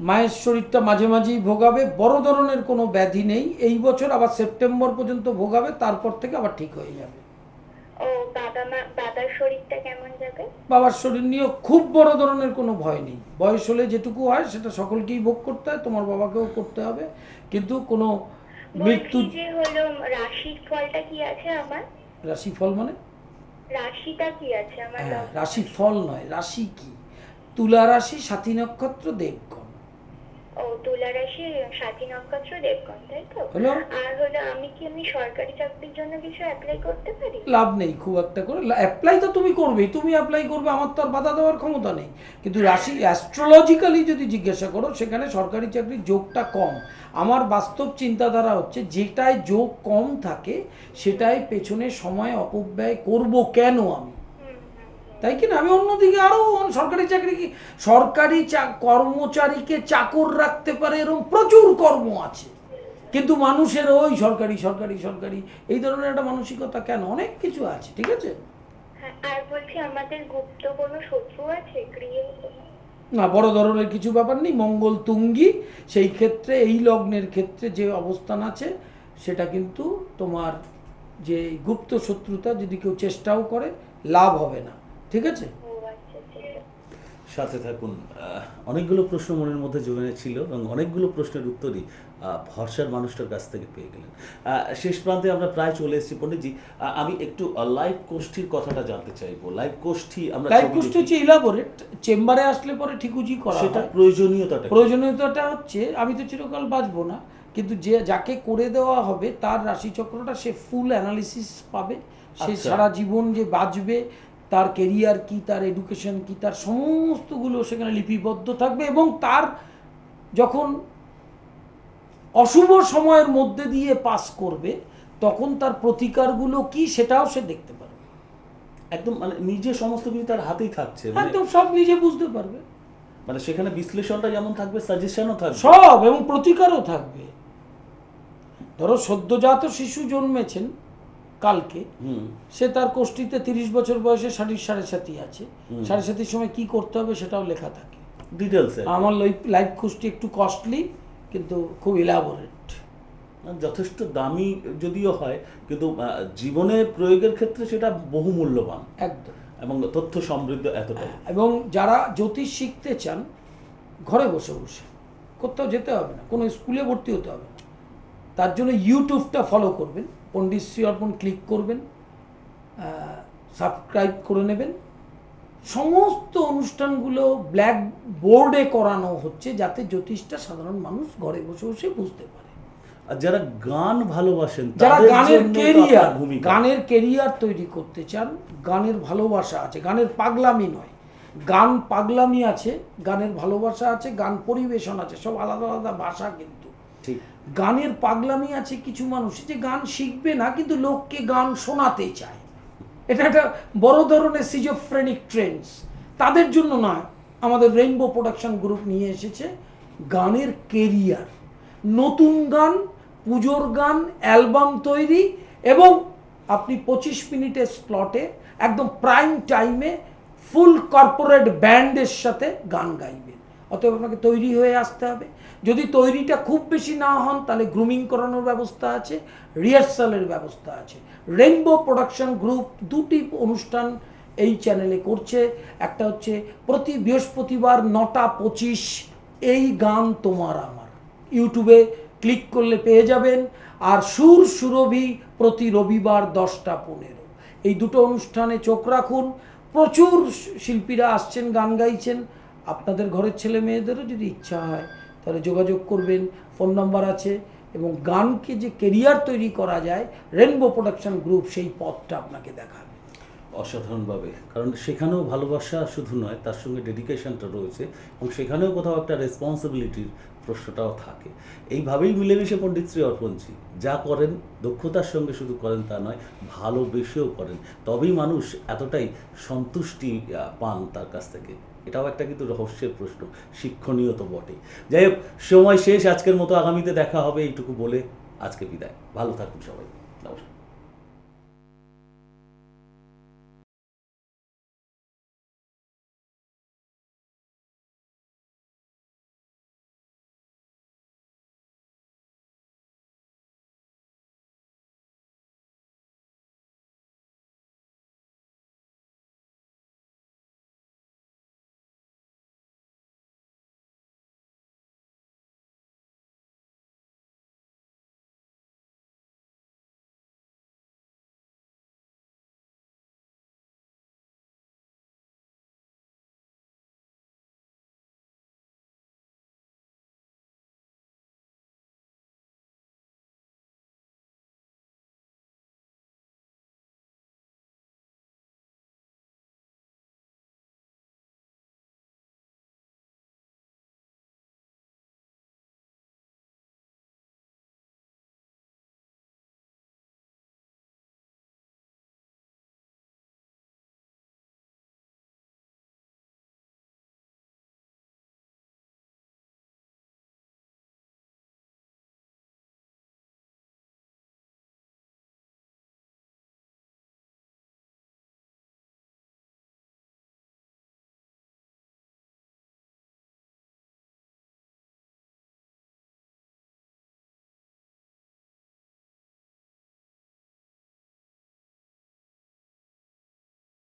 মায়ের শরীরটা মাঝে মাঝেই ভোগাবে, বড় ধরনের কোনো ব্যাধি নেই এই বছর, আবার সেপ্টেম্বর পর্যন্ত ভোগাবে, তারপর থেকে আবার ঠিক হয়ে যাবে। ও বাবার শরীরটা কেমন যাবে? বাবার শরীর নিয়ে খুব বড় ধরনের কোনো ভয় নেই। বয়স হলে যেটুকু হয় সেটা সকলকেই ভোগ করতে হয়, তোমার বাবাকেও করতে হবে, কিন্তু কোনো মৃত্যু। বলছি যে হলো রাশির ফলটা কি আছে আমার? রাশিফল মানে? রাশিটা কি আছে আমার? হ্যাঁ, রাশিফল নয়, রাশি কি? তুলা রাশি, সাথী নক্ষত্র, দেবগণ। ও, তুলা রাশি, সাথী নক্ষত্র, দেবগণ, তাই তো? হলো। আর হলো আমি সরকারি চাকরির জন্য কিছু অ্যাপ্লাই করতে পারি? লাভ নেই খুব একটা করে। অ্যাপ্লাই তো তুমি করবেই, তুমি অ্যাপ্লাই করবে, আমার তো আর বাধা দেওয়ার ক্ষমতা নেই। কিন্তু রাশি অ্যাস্ট্রোলজিক্যালি যদি জিজ্ঞাসা করো, সেখানে সরকারি চাকরির যোগটা কম। আমার বাস্তব চিন্তাধারা হচ্ছে, যেটায় যোগ কম থাকে সেটাই পেছনে সময় অপব্যয় করব কেন আমি, তাই কি না? আমি অন্যদিকে আরও সরকারি চাকরি কি সরকারি কর্মচারীকে চাকর রাখতে পারে, এরকম প্রচুর কর্ম আছে, কিন্তু মানুষের ওই সরকারি সরকারি সরকারি এই ধরনের একটা মানসিকতা কেন? অনেক কিছু আছে, ঠিক আছে? হ্যাঁ, আর বলছি আমাদের গুপ্ত কোনো শত্রু আছে গৃহে? না, বড় ধরনের কিছু ব্যাপার নেই। মঙ্গল তুঙ্গি, সেই ক্ষেত্রে এই লগ্নের ক্ষেত্রে যে অবস্থান আছে সেটা কিন্তু তোমার যে গুপ্ত শত্রুতা যদি কেউ চেষ্টাও করে লাভ হবে না, ঠিক আছে? ও আচ্ছা, ঠিক আছে। সাথে থাকুন। অনেকগুলো প্রশ্ন মনের মধ্যে জমে ছিল এবং অনেকগুলো প্রশ্নের উত্তরই ভরসার মানুষটার কাছ থেকে পেয়ে গেলেন। শেষ প্রান্তে আমরা প্রায় চলে এসেছি। পণ্ডিতজি, আমি একটু লাইভ গোষ্ঠীর কথাটা জানতে চাইবো। লাইভ গোষ্ঠী আমরা লাইভ ছবি গোষ্ঠী দেখি। হচ্ছে ইলাবোরেট, চেম্বারে আসলে পরে ঠিকুজি করা সেটা হয়। প্রয়োজনীয়তাটা কি? প্রয়োজনীয়তাটা হচ্ছে, আমি তো চিরকাল বাঁচবো না, কিন্তু যাকে করে দেওয়া হবে তার রাশিচক্রটা সে ফুল অ্যানালিসিস পাবে। সে আচ্ছা। সারা জীবন যে বাঁচবে, তার কেরিয়ার কি, তার এডুকেশন কি, তার সমস্তগুলো সেখানে লিপিবদ্ধ থাকবে, এবং তার যখন অশুভ সময়ের মধ্যে দিয়ে পাস করবে তখন তার প্রতিকারগুলো কি সেটাও সে দেখতে পারবে। একদম মানে নিজে সমস্ত কিছু তার হাতেই থাকছে, মানে একদম সব নিজে বুঝতে পারবে, মানে সেখানে বিশ্লেষণটা যেমন থাকবে, সাজেশনও থাকবে সব, এবং প্রতিকারও থাকবে। ধরো সদ্যজাত শিশু জন্মেছেন কালকে, সে তার কোষ্ঠীতে 30 বছর বয়সে সাড়ে সাথী আছে, সাড়ে সাথীর সময় কি করতে হবে সেটাও লেখা থাকে ডিটেলস। আমার লাইফ কোষ্ঠী একটু কস্টলি কিন্তু খুব ইলাবোরেট, যথেষ্ট দামি যদিও হয়, কিন্তু জীবনে প্রয়োগের ক্ষেত্রে সেটা বহু মূল্যবান একদম। এবং তথ্য সমৃদ্ধ এতটাই। এবং যারা জ্যোতিষ শিখতে চান, ঘরে বসে বসে, কোথাও যেতে হবে না, কোনো স্কুলে ভর্তি হতে হবে না, তার জন্য ইউটিউবটা ফলো করবেন, পণ্ডিত শ্রী অর্পণ ক্লিক করবেন, সাবস্ক্রাইব করে নেবেন। সমস্ত অনুষ্ঠানগুলো ব্ল্যাক বোর্ডে করানো হচ্ছে, যাতে জ্যোতিষটা সাধারণ মানুষ ঘরে বসে বসে বুঝতে পারে। আর যারা গান ভালোবাসেন, যারা তাদের গানের জন্য তো কেরিয়ার আপনার ভূমিকা। গানের কেরিয়ার তৈরি করতে চান, গানের ভালোবাসা আছে, গানের পাগলামি নয়, গান পাগলামি আছে, গানের ভালোবাসা আছে, গান পরিবেশন আছে, সব আলাদা আলাদা ভাষা। কিন্তু ঠিক গানের পাগলামি আছে কিছু মানুষ যে গান শিখবে না কিন্তু লোককে গান শোনাতে চায়, এটা একটা বড় ধরনের সিজোফ্রেনিক ট্রেন্ডস। তাদের জন্য নয়, আমাদের রেইনবো প্রোডাকশন গ্রুপ নিয়ে এসেছে গানের কেরিয়ার, নতুন গান, পুজোর গান, অ্যালবাম তৈরি, এবং আপনি 25 মিনিটের স্লটে একদম প্রাইম টাইমে ফুল কর্পোরেট ব্যান্ডের সাথে গান গাইবেন। অতএব আপনাকে তৈরি হয়ে আসতে হবে। যদি তৈরিটা খুব বেশি না হন তাহলে গ্রুমিং করানোর ব্যবস্থা আছে, রিহার্সালের ব্যবস্থা আছে। রেইনবো প্রোডাকশন গ্রুপ 2টি অনুষ্ঠান এই চ্যানেলে করছে। একটা হচ্ছে প্রতি বৃহস্পতিবার 9:25 এই গান তোমার আমার, ইউটিউবে ক্লিক করলে পেয়ে যাবেন। আর সুর সুরভি প্রতি রবিবার 10:15। এই দুটো অনুষ্ঠানে চোখ রাখুন। প্রচুর শিল্পীরা আসছেন, গান গাইছেন। আপনাদের ঘরের ছেলে মেয়েদেরও যদি ইচ্ছা হয় তাহলে যোগাযোগ করবেন, ফোন নাম্বার আছে। এবং গানকে যে কেরিয়ার তৈরি করা যায়, রেইনবো প্রোডাকশন গ্রুপ সেই পথটা আপনাকে দেখাবে অসাধারণভাবে। কারণ সেখানেও ভালোবাসা শুধু নয়, তার সঙ্গে ডেডিকেশনটা রয়েছে, এবং সেখানেও কোথাও একটা রেসপন্সিবিলিটির প্রশ্নটাও থাকে। এইভাবেই মিলেমিশে পণ্ডিত শ্রী অর্পণজি যা করেন দক্ষতার সঙ্গে শুধু করেন তা নয়, ভালোবেসেও করেন। তবেই মানুষ এতটাই সন্তুষ্টি পান তার কাছ থেকে। এটাও একটা কিন্তু রহস্যের প্রশ্ন, শিক্ষণীয় তো বটেই। যাই হোক, সময় শেষ আজকের মতো। আগামীতে দেখা হবে, এইটুকু বলে আজকে বিদায়। ভালো থাকুন সবাই, নমস্কার।